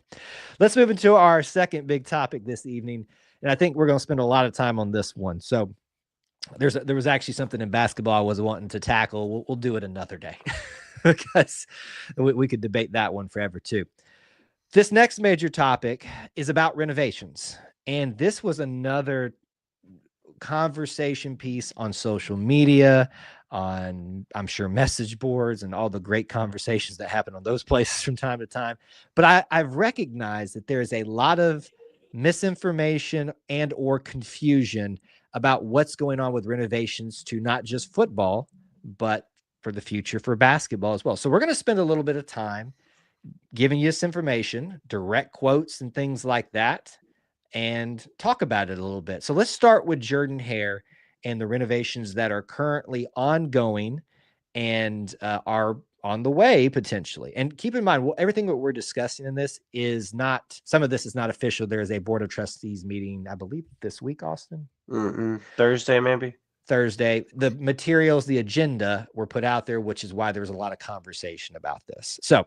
[SPEAKER 2] Let's move into our second big topic this evening. And I think we're going to spend a lot of time on this one. So there was actually something in basketball I was wanting to tackle. We'll do it another day because we could debate that one forever too. This next major topic is about renovations. And this was another conversation piece on social media, on, I'm sure, message boards and all the great conversations that happen on those places from time to time. But I've recognized that there is a lot of misinformation and or confusion about what's going on with renovations to not just football, but for the future for basketball as well. So we're going to spend a little bit of time giving you this information, direct quotes and things like that, and talk about it a little bit. So let's start with Jordan-Hare and the renovations that are currently ongoing and are on the way potentially. And keep in mind, everything that we're discussing in this is not, some of this is not official. There is a board of trustees meeting, I believe this week, Austin.
[SPEAKER 3] Thursday, maybe.
[SPEAKER 2] Thursday. The materials, the agenda were put out there, which is why there was a lot of conversation about this. So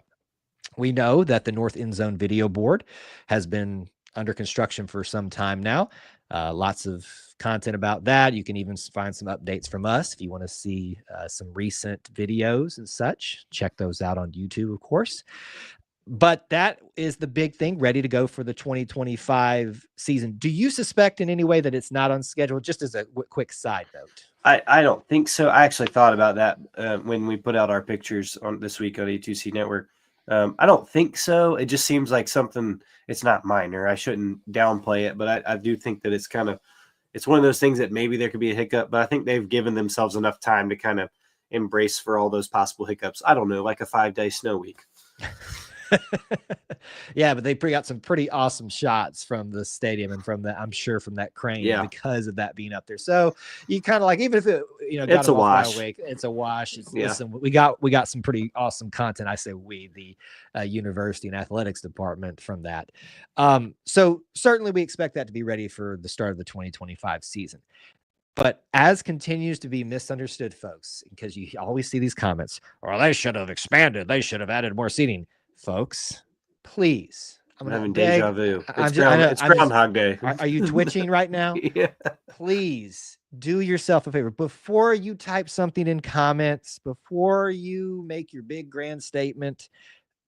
[SPEAKER 2] we know that the North End Zone video board has been under construction for some time now. Lots of content about that. You can even find some updates from us if you want to see some recent videos and such. Check those out on YouTube, of course. But that is the big thing, ready to go for the 2025 season. Do you suspect in any way that it's not on schedule? Just as a quick side note.
[SPEAKER 3] I don't think so. I actually thought about that when we put out our pictures on this week on E2C Network. I don't think so. It just seems like something, it's not minor. I shouldn't downplay it, but I do think that it's one of those things that maybe there could be a hiccup, but I think they've given themselves enough time to kind of embrace for all those possible hiccups. I don't know, like a 5-day snow week.
[SPEAKER 2] Yeah, but they got some pretty awesome shots from the stadium and from I'm sure from that crane because of that being up there. So you kind of like, even if it, got
[SPEAKER 3] it's a wash.
[SPEAKER 2] It's a wash. Listen, we got some pretty awesome content. I say the university and athletics department from that. So certainly we expect that to be ready for the start of the 2025 season. But as continues to be misunderstood, folks, because you always see these comments, or they should have expanded, they should have added more seating. Folks, please.
[SPEAKER 3] I'm having deja vu.
[SPEAKER 2] It's
[SPEAKER 3] Groundhog Day.
[SPEAKER 2] Are you twitching right now?
[SPEAKER 3] Yeah.
[SPEAKER 2] Please do yourself a favor. Before you type something in comments, before you make your big grand statement,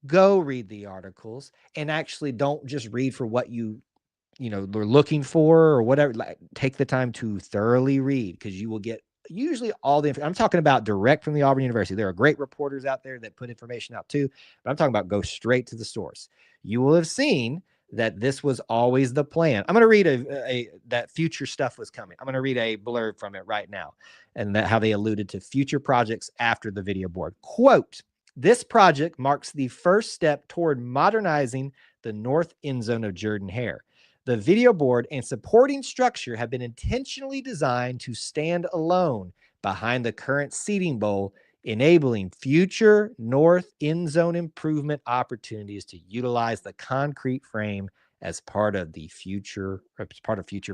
[SPEAKER 2] go read the articles and actually don't just read for what they're looking for or whatever. Take the time to thoroughly read, because you will get usually all the information. I'm talking about direct from the Auburn University. There are great reporters out there that put information out too, but I'm talking about go straight to the source. You will have seen that this was always the plan. I'm going to read that future stuff was coming. I'm going to read a blurb from it right now, and how they alluded to future projects after the video board. Quote, "This project marks the first step toward modernizing the north end zone of Jordan-Hare. The video board and supporting structure have been intentionally designed to stand alone behind the current seating bowl, enabling future north end zone improvement opportunities to utilize the concrete frame as part of future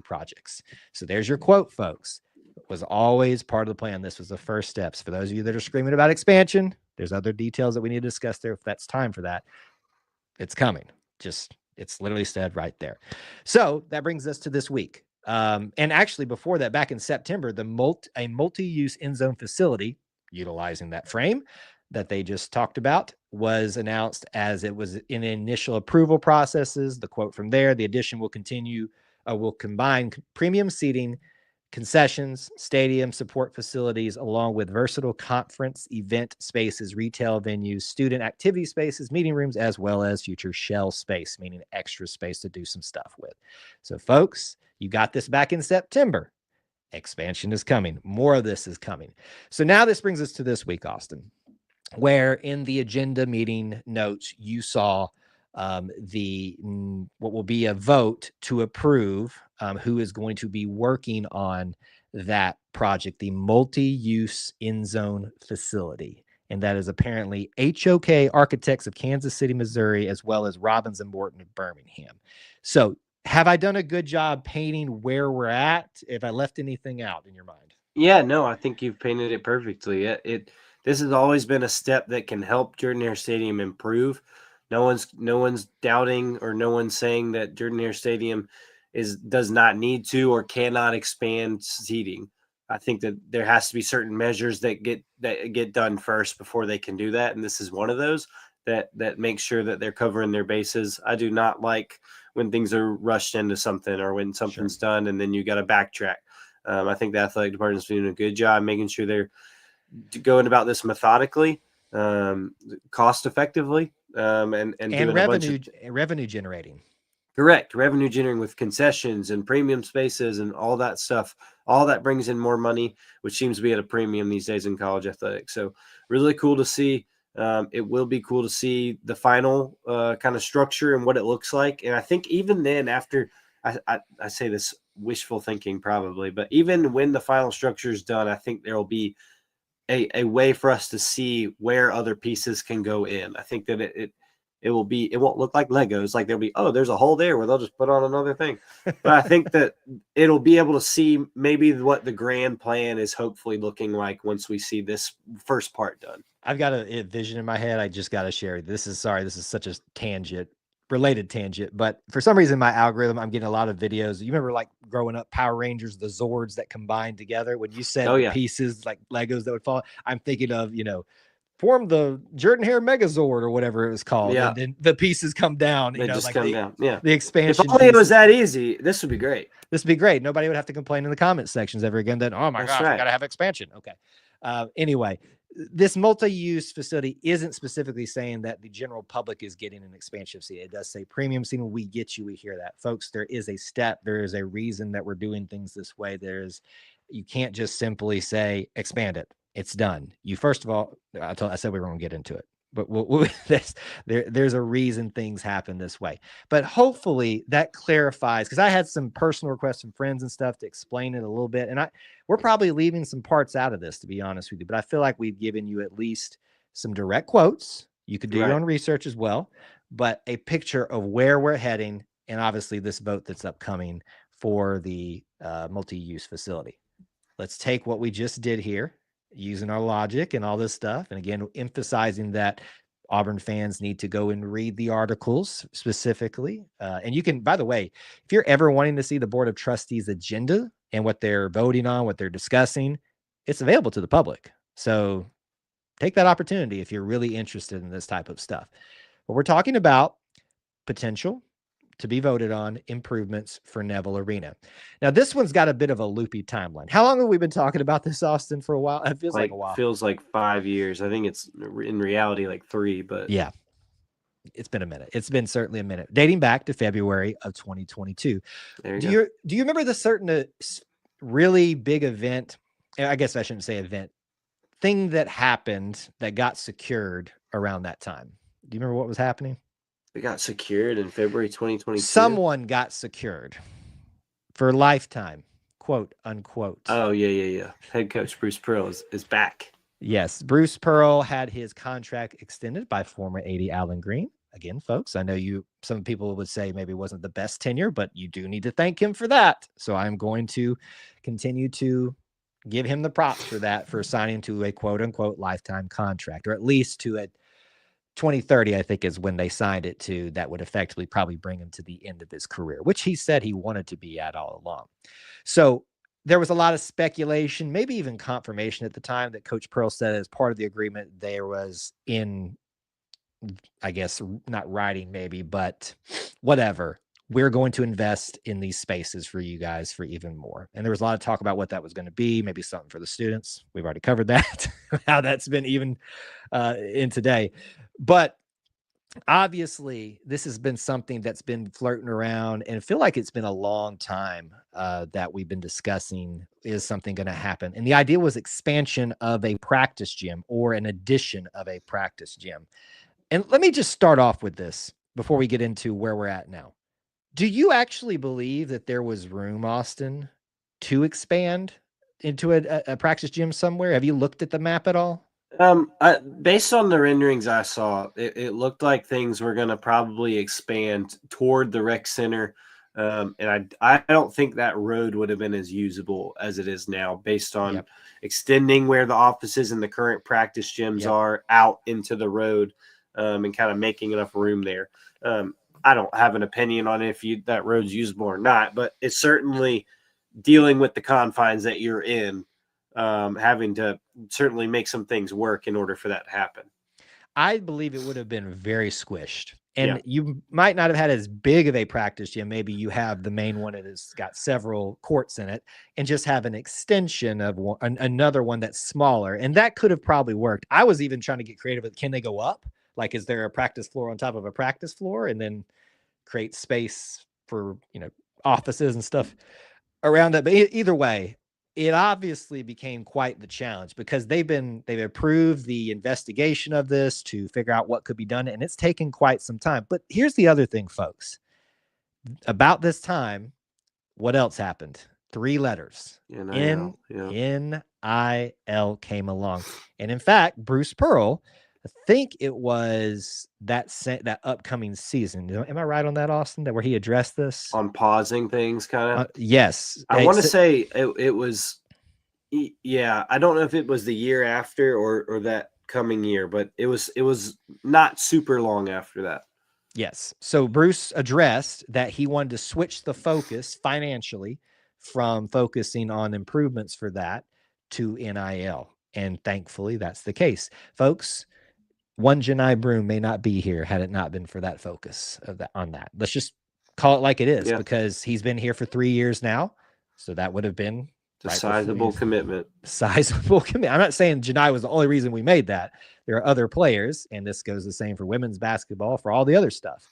[SPEAKER 2] projects." So there's your quote, folks. It was always part of the plan. This was the first steps. For those of you that are screaming about expansion, there's other details that we need to discuss there if that's time for that. It's coming. It's literally said right there. So that brings us to this week. And actually before that, back in September, a multi-use end zone facility utilizing that frame that they just talked about was announced as it was in initial approval processes. The quote from there, the addition will combine premium seating, concessions, stadium support facilities, along with versatile conference event spaces, retail venues, student activity spaces, meeting rooms, as well as future shell space, meaning extra space to do some stuff with. So folks, you got this back in September. Expansion is coming. More of this is coming. So now this brings us to this week, Austin, where in the agenda meeting notes you saw what will be a vote to approve who is going to be working on that project, the multi-use end zone facility. And that is apparently HOK Architects of Kansas City, Missouri, as well as Robbins and Morton of Birmingham. So have I done a good job painting where we're at? If I left anything out in your mind?
[SPEAKER 3] Yeah, no, I think you've painted it perfectly. This has always been a step that can help Jordan-Hare Stadium improve. No one's doubting, or no one's saying that Jordan-Hare Stadium does not need to or cannot expand seating. I think that there has to be certain measures that get done first before they can do that, and this is one of those that makes sure that they're covering their bases. I do not like when things are rushed into something, or when something's done and then you got to backtrack. I think the athletic department is doing a good job making sure they're going about this methodically, cost effectively, and doing
[SPEAKER 2] revenue generating.
[SPEAKER 3] Correct. Revenue generating with concessions and premium spaces and all that stuff. All that brings in more money, which seems to be at a premium these days in college athletics. So really cool to see. It will be cool to see the final kind of structure and what it looks like. And I think even then, after I say this wishful thinking probably, but even when the final structure is done, I think there will be a way for us to see where other pieces can go in. I think that it won't look like Legos. Like there'll be, oh, there's a hole there where they'll just put on another thing. But I think that it'll be able to see maybe what the grand plan is hopefully looking like once we see this first part done.
[SPEAKER 2] I've got a vision in my head. I just got to share. This is such a related tangent, but for some reason my algorithm, I'm getting a lot of videos. You remember like growing up, Power Rangers, the Zords that combined together? When you said pieces like Legos that would fall, I'm thinking of, form the Jordan-Hare Megazord or whatever it was called.
[SPEAKER 3] Yeah.
[SPEAKER 2] And then the pieces come down.
[SPEAKER 3] They just come down. Yeah.
[SPEAKER 2] The expansion.
[SPEAKER 3] If only it was that easy, this would be great.
[SPEAKER 2] This would be great. Nobody would have to complain in the comment sections ever again that, oh my gosh, we got to have expansion. Okay. Anyway, this multi-use facility isn't specifically saying that the general public is getting an expansion seat. It does say premium seating. We get you. We hear that, folks. There is a step. There is a reason that we're doing things this way. You can't just simply say expand it. It's done. First of all, I said we were going to get into it, but there's a reason things happen this way. But hopefully that clarifies, because I had some personal requests from friends and stuff to explain it a little bit. And we're probably leaving some parts out of this, to be honest with you, but I feel like we've given you at least some direct quotes. You could do your own research as well, but a picture of where we're heading. And obviously this vote that's upcoming for the multi-use facility. Let's take what we just did here, using our logic and all this stuff. And again, emphasizing that Auburn fans need to go and read the articles specifically. And you can, by the way, if you're ever wanting to see the Board of Trustees agenda and what they're voting on, what they're discussing, it's available to the public. So take that opportunity if you're really interested in this type of stuff. But we're talking about potential to be voted on improvements for Neville Arena. Now, this one's got a bit of a loopy timeline. How long have we been talking about this, Austin, for a while? It feels like a while.
[SPEAKER 3] Feels like 5 years. I think it's in reality like 3, but
[SPEAKER 2] yeah, it's been a minute. It's been certainly a minute, dating back to February of 2022. Do you remember the certain really big event? I guess I shouldn't say event, thing that happened that got secured around that time. Do you remember what was happening?
[SPEAKER 3] It got secured in February 2022.
[SPEAKER 2] Someone got secured for lifetime, quote unquote.
[SPEAKER 3] Oh, yeah. Head coach Bruce Pearl is back.
[SPEAKER 2] Yes. Bruce Pearl had his contract extended by former AD Alan Green. Again, folks, I know some people would say maybe it wasn't the best tenure, but you do need to thank him for that. So I'm going to continue to give him the props for that, for signing to a quote unquote lifetime contract, or at least to a 2030, I think, is when they signed it to. That would effectively probably bring him to the end of his career, which he said he wanted to be at all along. So there was a lot of speculation, maybe even confirmation at the time, that Coach Pearl said as part of the agreement there was I guess, not writing maybe, but whatever, we're going to invest in these spaces for you guys for even more. And there was a lot of talk about what that was going to be, maybe something for the students. We've already covered that, how that's been even in today. But obviously this has been something that's been floating around, and I feel like it's been a long time that we've been discussing, is something going to happen? And the idea was expansion of a practice gym or an addition of a practice gym. And let me just start off with this before we get into where we're at now. Do you actually believe that there was room, Austin, to expand into a practice gym somewhere? Have you looked at the map at all?
[SPEAKER 3] Based on the renderings I saw, it looked like things were going to probably expand toward the rec center. And I don't think that road would have been as usable as it is now, based on extending where the offices and the current practice gyms are out into the road, and kind of making enough room there. I don't have an opinion on if that road's usable or not, but it's certainly dealing with the confines that you're in, having to certainly make some things work in order for that to happen.
[SPEAKER 2] I believe it would have been very squished. And you might not have had as big of a practice gym. Maybe you have the main one that has got several courts in it, and just have an extension of another one that's smaller. And that could have probably worked. I was even trying to get creative with, can they go up? Like, is there a practice floor on top of a practice floor, and then create space for, offices and stuff around that? But either way, it obviously became quite the challenge, because they've approved the investigation of this to figure out what could be done, and it's taken quite some time. But here's the other thing, folks. About this time, what else happened? 3 letters.
[SPEAKER 3] NIL,
[SPEAKER 2] NIL came along. And in fact, Bruce Pearl, I think it was that upcoming season. Am I right on that, Austin? That where he addressed this
[SPEAKER 3] on pausing things, kind of.
[SPEAKER 2] Yes,
[SPEAKER 3] I want to say it was. Yeah, I don't know if it was the year after or that coming year, but it was not super long after that.
[SPEAKER 2] Yes. So Bruce addressed that he wanted to switch the focus financially from focusing on improvements for that to NIL. And thankfully, that's the case. Folks, one Janai Broom may not be here had it not been for that focus on that. Let's just call it like it is, because he's been here for 3 years now. So that would have been
[SPEAKER 3] a sizable commitment.
[SPEAKER 2] Sizable commitment. I'm not saying Janai was the only reason we made that. There are other players, and this goes the same for women's basketball, for all the other stuff.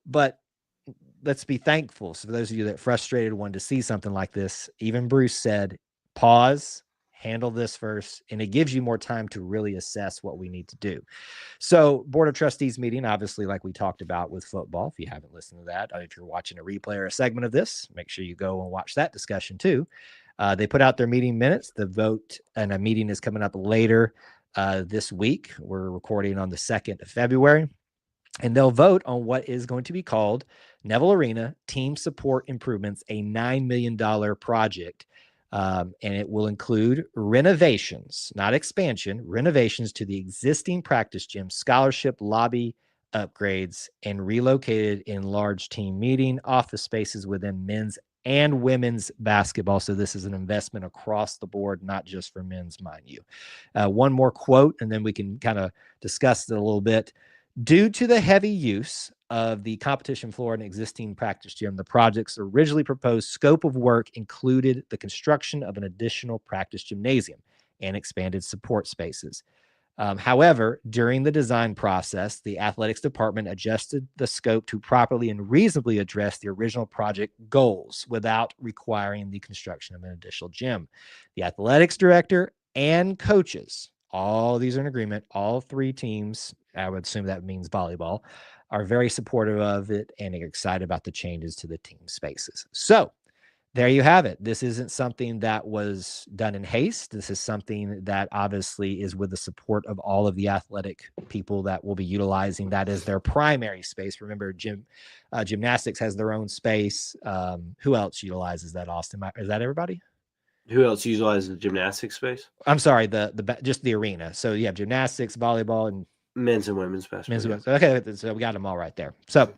[SPEAKER 2] But let's be thankful. So for those of you that frustrated wanted to see something like this, even Bruce said, pause, handle this first, and it gives you more time to really assess what we need to do. So Board of Trustees meeting, obviously, like we talked about with football, if you haven't listened to that, if you're watching a replay or a segment of this, make sure you go and watch that discussion too. They put out their meeting minutes. The vote and a meeting is coming up later this week. We're recording on the 2nd of February, and they'll vote on what is going to be called Neville Arena Team Support Improvements, a $9 million project. And it will include renovations, not expansion, renovations to the existing practice gym, scholarship lobby upgrades, and relocated enlarged team meeting office spaces within men's and women's basketball. So this is an investment across the board, not just for men's, mind you. One more quote, and then we can kind of discuss it a little bit. Due to the heavy use of the competition floor and existing practice gym, the project's originally proposed scope of work included the construction of an additional practice gymnasium and expanded support spaces. However, during the design process, the athletics department adjusted the scope to properly and reasonably address the original project goals without requiring the construction of an additional gym. The athletics director and coaches, all these are in agreement, all 3 teams, I would assume that means volleyball, are very supportive of it and are excited about the changes to the team spaces. So there you have it. This isn't something that was done in haste. This is something that obviously is with the support of all of the athletic people that will be utilizing that as their primary space. Remember, gymnastics has their own space. Who else utilizes that, Austin? Is that everybody?
[SPEAKER 3] Who else utilizes the gymnastics space?
[SPEAKER 2] I'm sorry, just the arena. So you have gymnastics, volleyball, and
[SPEAKER 3] men's and women's basketball.
[SPEAKER 2] Okay, so we got them all right there. So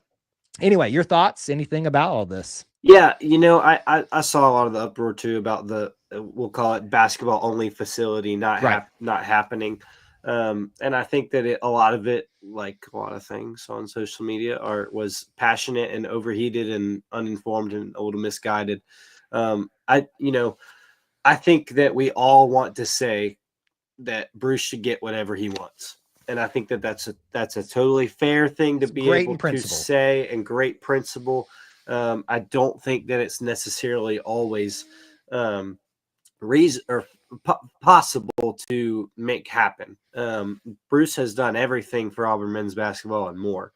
[SPEAKER 2] anyway, your thoughts? Anything about all this?
[SPEAKER 3] Yeah, I saw a lot of the uproar too about the we'll call it basketball only facility not happening, and I think that a lot of it, like a lot of things on social media, was passionate and overheated and uninformed and a little misguided. I think that we all want to say that Bruce should get whatever he wants. And I think that that's a totally fair thing to be able to say, and great principle. I don't think that it's necessarily always possible to make happen. Bruce has done everything for Auburn men's basketball and more.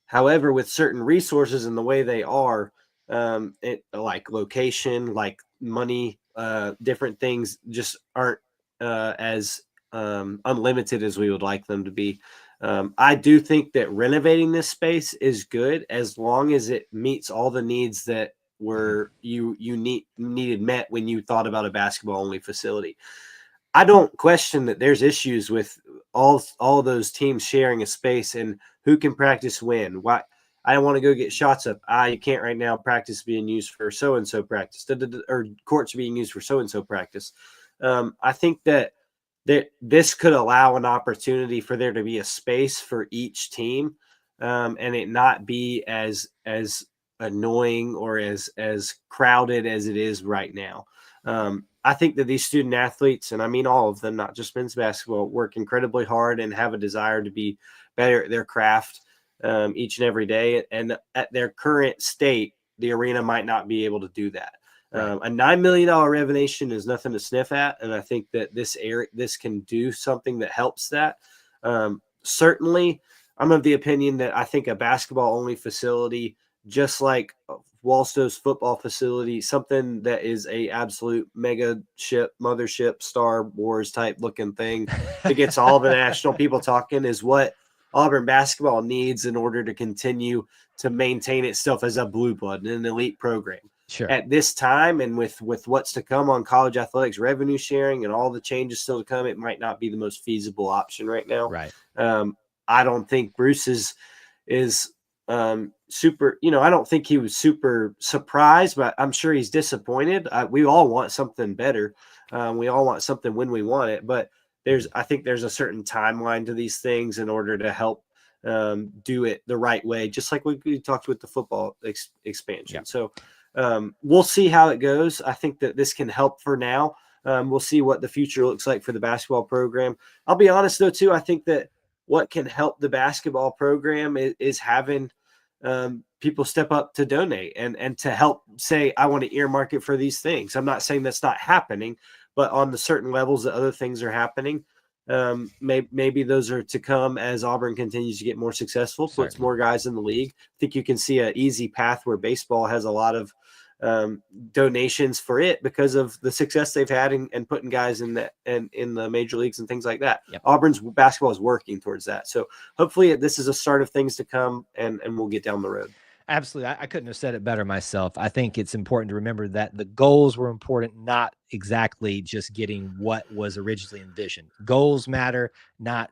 [SPEAKER 3] However, with certain resources and the way they are, like location, like money, different things just aren't as unlimited as we would like them to be. I do think that renovating this space is good as long as it meets all the needs that were needed met when you thought about a basketball only facility. I don't question that there's issues with all those teams sharing a space and who can practice when. Why I want to go get shots up. You can't right now. Practice being used for so and so practice, or courts being used for so and so practice. I think that this could allow an opportunity for there to be a space for each team, and it not be as annoying or as crowded as it is right now. I think that these student athletes, and I mean all of them, not just men's basketball, work incredibly hard and have a desire to be better at their craft each and every day. And at their current state, the arena might not be able to do that. Right. A $9 million renovation is nothing to sniff at, and I think that this can do something that helps that. Certainly, I'm of the opinion that I think a basketball-only facility, just like Walsto's football facility, something that is a absolute mega ship, mothership, Star Wars type looking thing that gets all the national people talking, is what Auburn basketball needs in order to continue to maintain itself as a blue blood and an elite program.
[SPEAKER 2] Sure.
[SPEAKER 3] At this time, and with what's to come on college athletics revenue sharing and all the changes still to come, it might not be the most feasible option right now.
[SPEAKER 2] Right.
[SPEAKER 3] I don't think Bruce is super, I don't think he was super surprised, but I'm sure he's disappointed. We all want something better. We all want something when we want it, but I think there's a certain timeline to these things in order to help do it the right way, just like we talked with the football expansion. Yeah. So we'll see how it goes. I think that this can help for now. We'll see what the future looks like for the basketball program. I'll be honest, though, too. I think that what can help the basketball program is having people step up to donate and to help say, I want to earmark it for these things. I'm not saying that's not happening, but on the certain levels that other things are happening, maybe those are to come as Auburn continues to get more successful, puts more guys in the league. I think you can see an easy path where baseball has a lot of donations for it because of the success they've had in putting guys in the major leagues and things like that. Yep. Auburn's basketball is working towards that. So hopefully this is a start of things to come, and we'll get down the road.
[SPEAKER 2] Absolutely. I couldn't have said it better myself. I think it's important to remember that the goals were important, not exactly just getting what was originally envisioned. Goals matter, not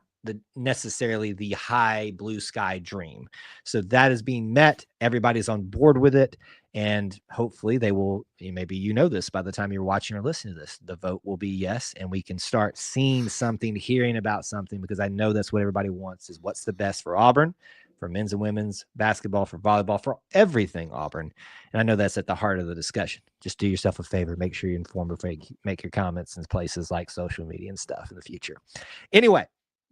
[SPEAKER 2] necessarily the high blue sky dream. So that is being met. Everybody's on board with it. And hopefully they will, maybe this by the time you're watching or listening to this, the vote will be yes. And we can start seeing something, hearing about something, because I know that's what everybody wants, is what's the best for Auburn, for men's and women's basketball, for volleyball, for everything Auburn. And I know that's at the heart of the discussion. Just do yourself a favor. Make sure you're informed before you make your comments in places like social media and stuff in the future. Anyway,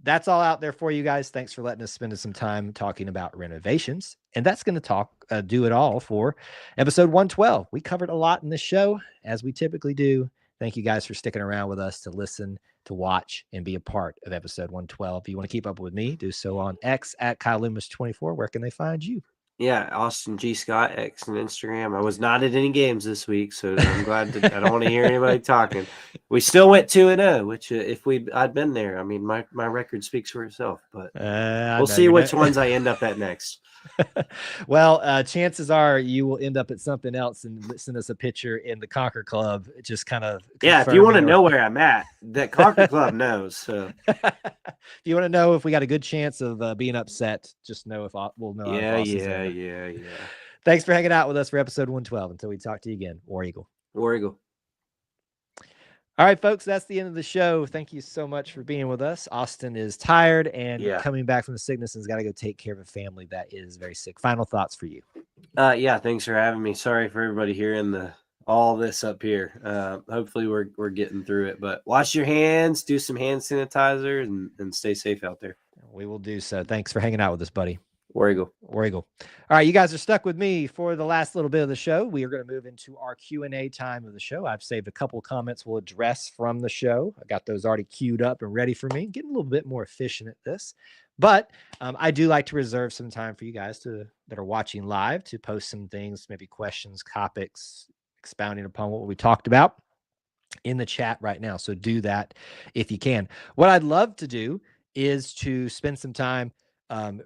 [SPEAKER 2] that's all out there for you guys. Thanks for letting us spend some time talking about renovations. And that's going to do it all for episode 112. We covered a lot in this show, as we typically do. Thank you guys for sticking around with us to listen, to watch, and be a part of episode 112. If you want to keep up with me, do so on X at Kyle Loomis 24. Where can they find you?
[SPEAKER 3] Yeah, Austin G. Scott, X and Instagram. I was not at any games this week, so I'm glad I don't want to hear anybody talking. We still went 2-0, which if I'd been there, I mean, my record speaks for itself. But we'll see which ones I end up at next.
[SPEAKER 2] Well, chances are you will end up at something else and send us a picture in the Conquer Club. Just kind of
[SPEAKER 3] if you want to know where I'm at, that Conquer Club knows. So
[SPEAKER 2] if you want to know if we got a good chance of being upset, just know if we'll know.
[SPEAKER 3] Yeah.
[SPEAKER 2] Thanks for hanging out with us for episode 112. Until we talk to you again, War Eagle.
[SPEAKER 3] War Eagle.
[SPEAKER 2] All right, folks, that's the end of the show. Thank you so much for being with us. Austin is tired and coming back from the sickness and has got to go take care of a family that is very sick. Final thoughts for you.
[SPEAKER 3] Thanks for having me. Sorry for everybody hearing all this up here. Hopefully we're getting through it. But wash your hands, do some hand sanitizer, and stay safe out there.
[SPEAKER 2] We will do so. Thanks for hanging out with us, buddy.
[SPEAKER 3] War Eagle.
[SPEAKER 2] War Eagle. All right, you guys are stuck with me for the last little bit of the show. We are going to move into our Q&A time of the show. I've saved a couple of comments we'll address from the show. I got those already queued up and ready for me. Getting a little bit more efficient at this. But I do like to reserve some time for you guys that are watching live to post some things, maybe questions, topics, expounding upon what we talked about in the chat right now. So do that if you can. What I'd love to do is to spend some time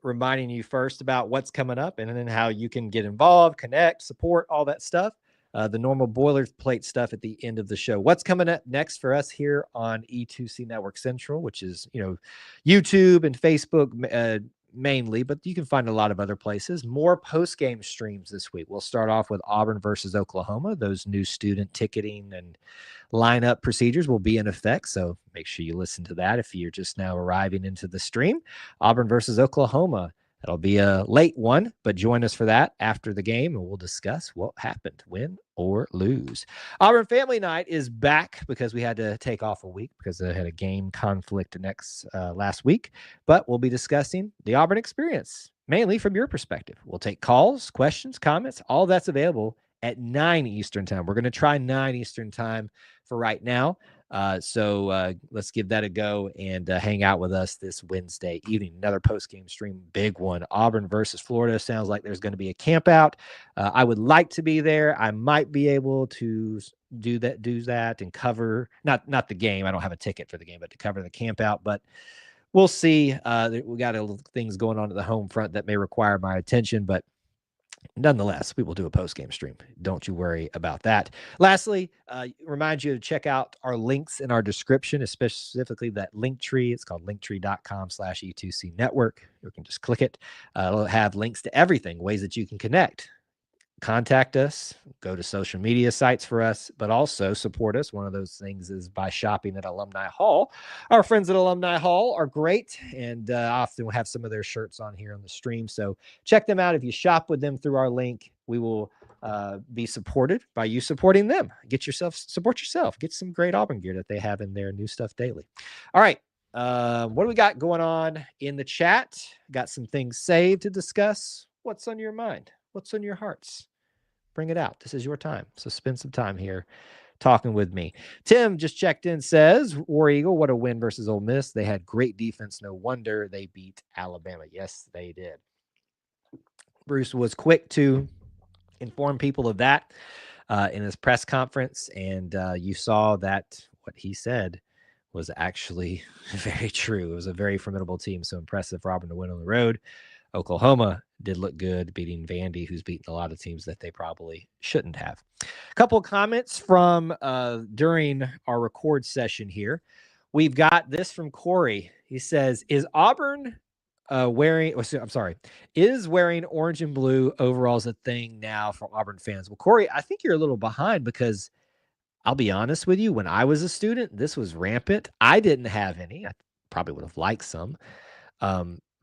[SPEAKER 2] reminding you first about what's coming up and then how you can get involved, connect, support, all that stuff. The normal boilerplate stuff at the end of the show. What's coming up next for us here on E2C Network Central, which is, YouTube and Facebook mainly, but you can find a lot of other places. More post-game streams this week. We'll start off with Auburn versus Oklahoma. Those new student ticketing and lineup procedures will be in effect, so make sure you listen to that if you're just now arriving into the stream. Auburn versus Oklahoma. That'll be a late one, but join us for that after the game, and we'll discuss what happened, win or lose. Auburn Family Night is back because we had to take off a week because I had a game conflict last week, but we'll be discussing the Auburn Experience, mainly from your perspective. We'll take calls, questions, comments, all that's available at 9 Eastern time. We're going to try 9 Eastern time for right now. So let's give that a go and hang out with us this Wednesday evening. Another post-game stream, big one. Auburn versus Florida. Sounds like there's going to be a camp out. I would like to be there. I might be able to do that and cover, not the game. I don't have a ticket for the game, but to cover the camp out. But we'll see. We got things going on at the home front that may require my attention, but nonetheless, we will do a post-game stream. Don't you worry about that. Lastly, remind you to check out our links in our description, specifically that link tree. It's called linktree.com/E2C Network. You can just click it. It'll have links to everything, ways that you can connect. Contact us, go to social media sites for us, but also support us. One of those things is by shopping at Alumni Hall. Our friends at Alumni Hall are great, and often we'll have some of their shirts on here on the stream. So check them out. If you shop with them through our link, we will be supported by you supporting them. Support yourself. Get some great Auburn gear that they have in their new stuff daily. All right. What do we got going on in the chat? Got some things saved to discuss. What's on your mind? What's on your hearts? Bring it out. This is your time. So spend some time here talking with me. Tim just checked in, says, War Eagle, what a win versus Ole Miss. They had great defense. No wonder they beat Alabama. Yes, they did. Bruce was quick to inform people of that in his press conference. And you saw that what he said was actually very true. It was a very formidable team. So impressive for Auburn to win on the road. Oklahoma did look good, beating Vandy, who's beaten a lot of teams that they probably shouldn't have. A couple of comments from during our record session here. We've got this from Corey. He says, is wearing orange and blue overalls a thing now for Auburn fans? Well, Corey, I think you're a little behind because I'll be honest with you, when I was a student, this was rampant. I didn't have any. I probably would have liked some.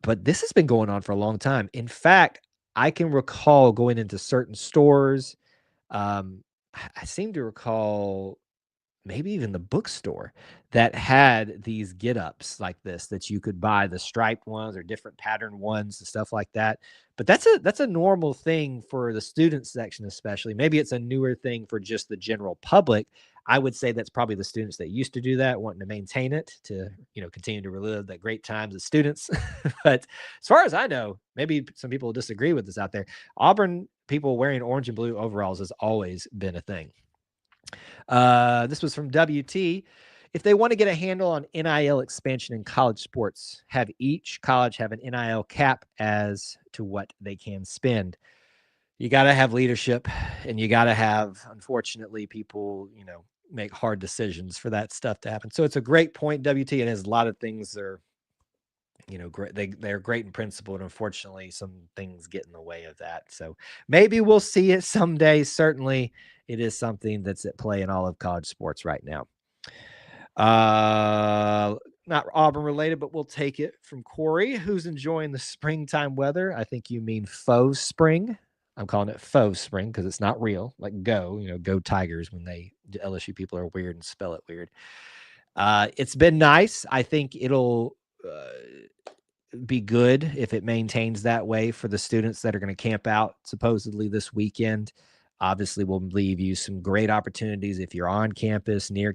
[SPEAKER 2] But this has been going on for a long time. In fact, I can recall going into certain stores. I seem to recall maybe even the bookstore that had these get-ups like this, that you could buy the striped ones or different pattern ones and stuff like that. But that's a normal thing for the student section, especially. Maybe it's a newer thing for just the general public. I would say that's probably the students that used to do that, wanting to maintain it to, continue to relive that great times as students. But as far as I know, maybe some people will disagree with this out there. Auburn people wearing orange and blue overalls has always been a thing. This was from WT. If they want to get a handle on NIL expansion in college sports, have each college have an NIL cap as to what they can spend. You got to have leadership, and you got to have, unfortunately, people, make hard decisions for that stuff to happen. So it's a great point, WT, and has a lot of things that are, great. They're great in principle, and unfortunately, some things get in the way of that. So maybe we'll see it someday. Certainly, it is something that's at play in all of college sports right now. Not Auburn related, but we'll take it from Corey, who's enjoying the springtime weather. I think you mean faux spring. I'm calling it faux spring because it's not real. Like go Tigers when the LSU people are weird and spell it weird. It's been nice. I think it'll be good if it maintains that way for the students that are going to camp out supposedly this weekend. Obviously, we'll leave you some great opportunities if you're on campus, near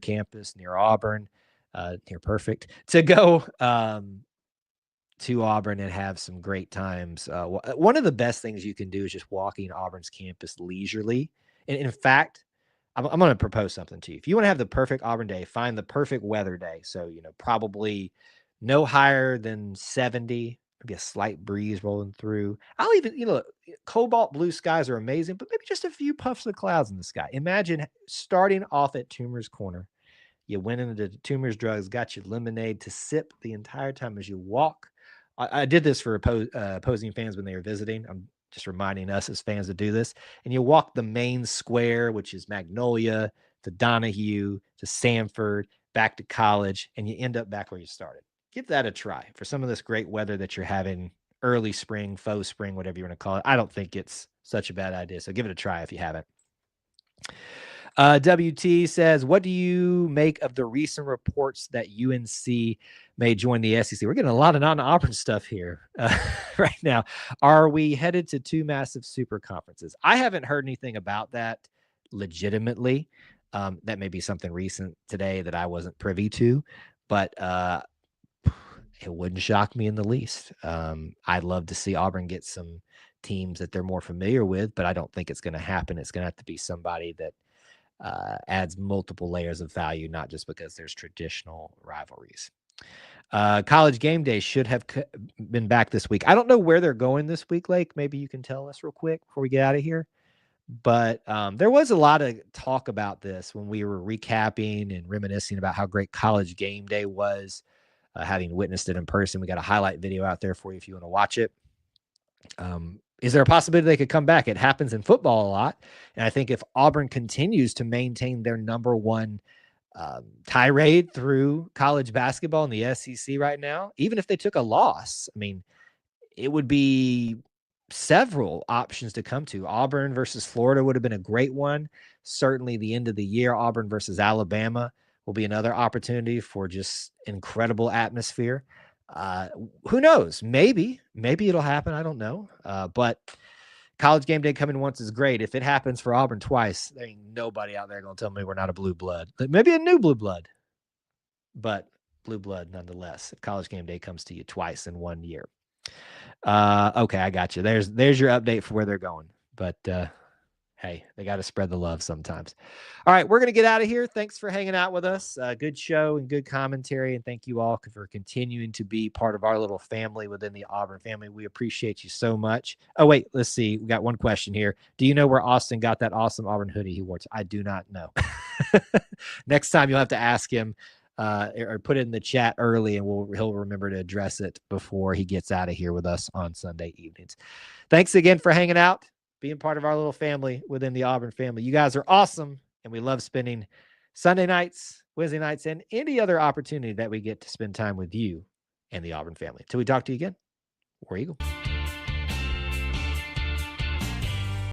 [SPEAKER 2] Auburn, near perfect, to go to Auburn and have some great times. One of the best things you can do is just walking Auburn's campus leisurely. And in fact, I'm going to propose something to you. If you want to have the perfect Auburn day, find the perfect weather day. So, probably no higher than 70, maybe a slight breeze rolling through. I'll even, cobalt blue skies are amazing, but maybe just a few puffs of clouds in the sky. Imagine starting off at Toomer's Corner. You went into Toomer's Drugs, got your lemonade to sip the entire time as you walk. I did this for opposing fans when they were visiting. I'm just reminding us as fans to do this. And you walk the main square, which is Magnolia, to Donahue, to Sanford, back to College, and you end up back where you started. Give that a try for some of this great weather that you're having, early spring, faux spring, whatever you want to call it. I don't think it's such a bad idea. So give it a try if you haven't. WT says, what do you make of the recent reports that UNC may join the SEC? We're getting a lot of non-Auburn stuff here right now. Are we headed to 2 massive super conferences? I haven't heard anything about that legitimately. That may be something recent today that I wasn't privy to, but it wouldn't shock me in the least. I'd love to see Auburn get some teams that they're more familiar with, but I don't think it's going to happen. It's going to have to be somebody that adds multiple layers of value, not just because there's traditional rivalries. College Game Day should have been back this week. I don't know where they're going this week, Lake. Maybe you can tell us real quick before we get out of here. But there was a lot of talk about this when we were recapping and reminiscing about how great College Game Day was, having witnessed it in person. We got a highlight video out there for you if you want to watch it. Is there a possibility they could come back? It happens in football a lot. And I think if Auburn continues to maintain their number one tirade through college basketball in the SEC right now, even if they took a loss, I mean, it would be several options to come to. Auburn versus Florida would have been a great one. Certainly the end of the year, Auburn versus Alabama will be another opportunity for just incredible atmosphere. Who knows? Maybe it'll happen. I don't know. But College Game Day coming once is great. If it happens for Auburn twice, there ain't nobody out there going to tell me we're not a blue blood. Maybe a new blue blood, but blue blood nonetheless. If College Game Day comes to you twice in 1 year. Okay, I got you. There's your update for where they're going. But hey, they got to spread the love sometimes. All right, we're going to get out of here. Thanks for hanging out with us. Good show and good commentary. And thank you all for continuing to be part of our little family within the Auburn family. We appreciate you so much. Oh, wait, let's see. We got one question here. Do you know where Austin got that awesome Auburn hoodie he wore? I do not know. Next time you'll have to ask him or put it in the chat early, and he'll remember to address it before he gets out of here with us on Sunday evenings. Thanks again for hanging out, being part of our little family within the Auburn family. You guys are awesome, and we love spending Sunday nights, Wednesday nights, and any other opportunity that we get to spend time with you and the Auburn family. Till we talk to you again, War Eagle.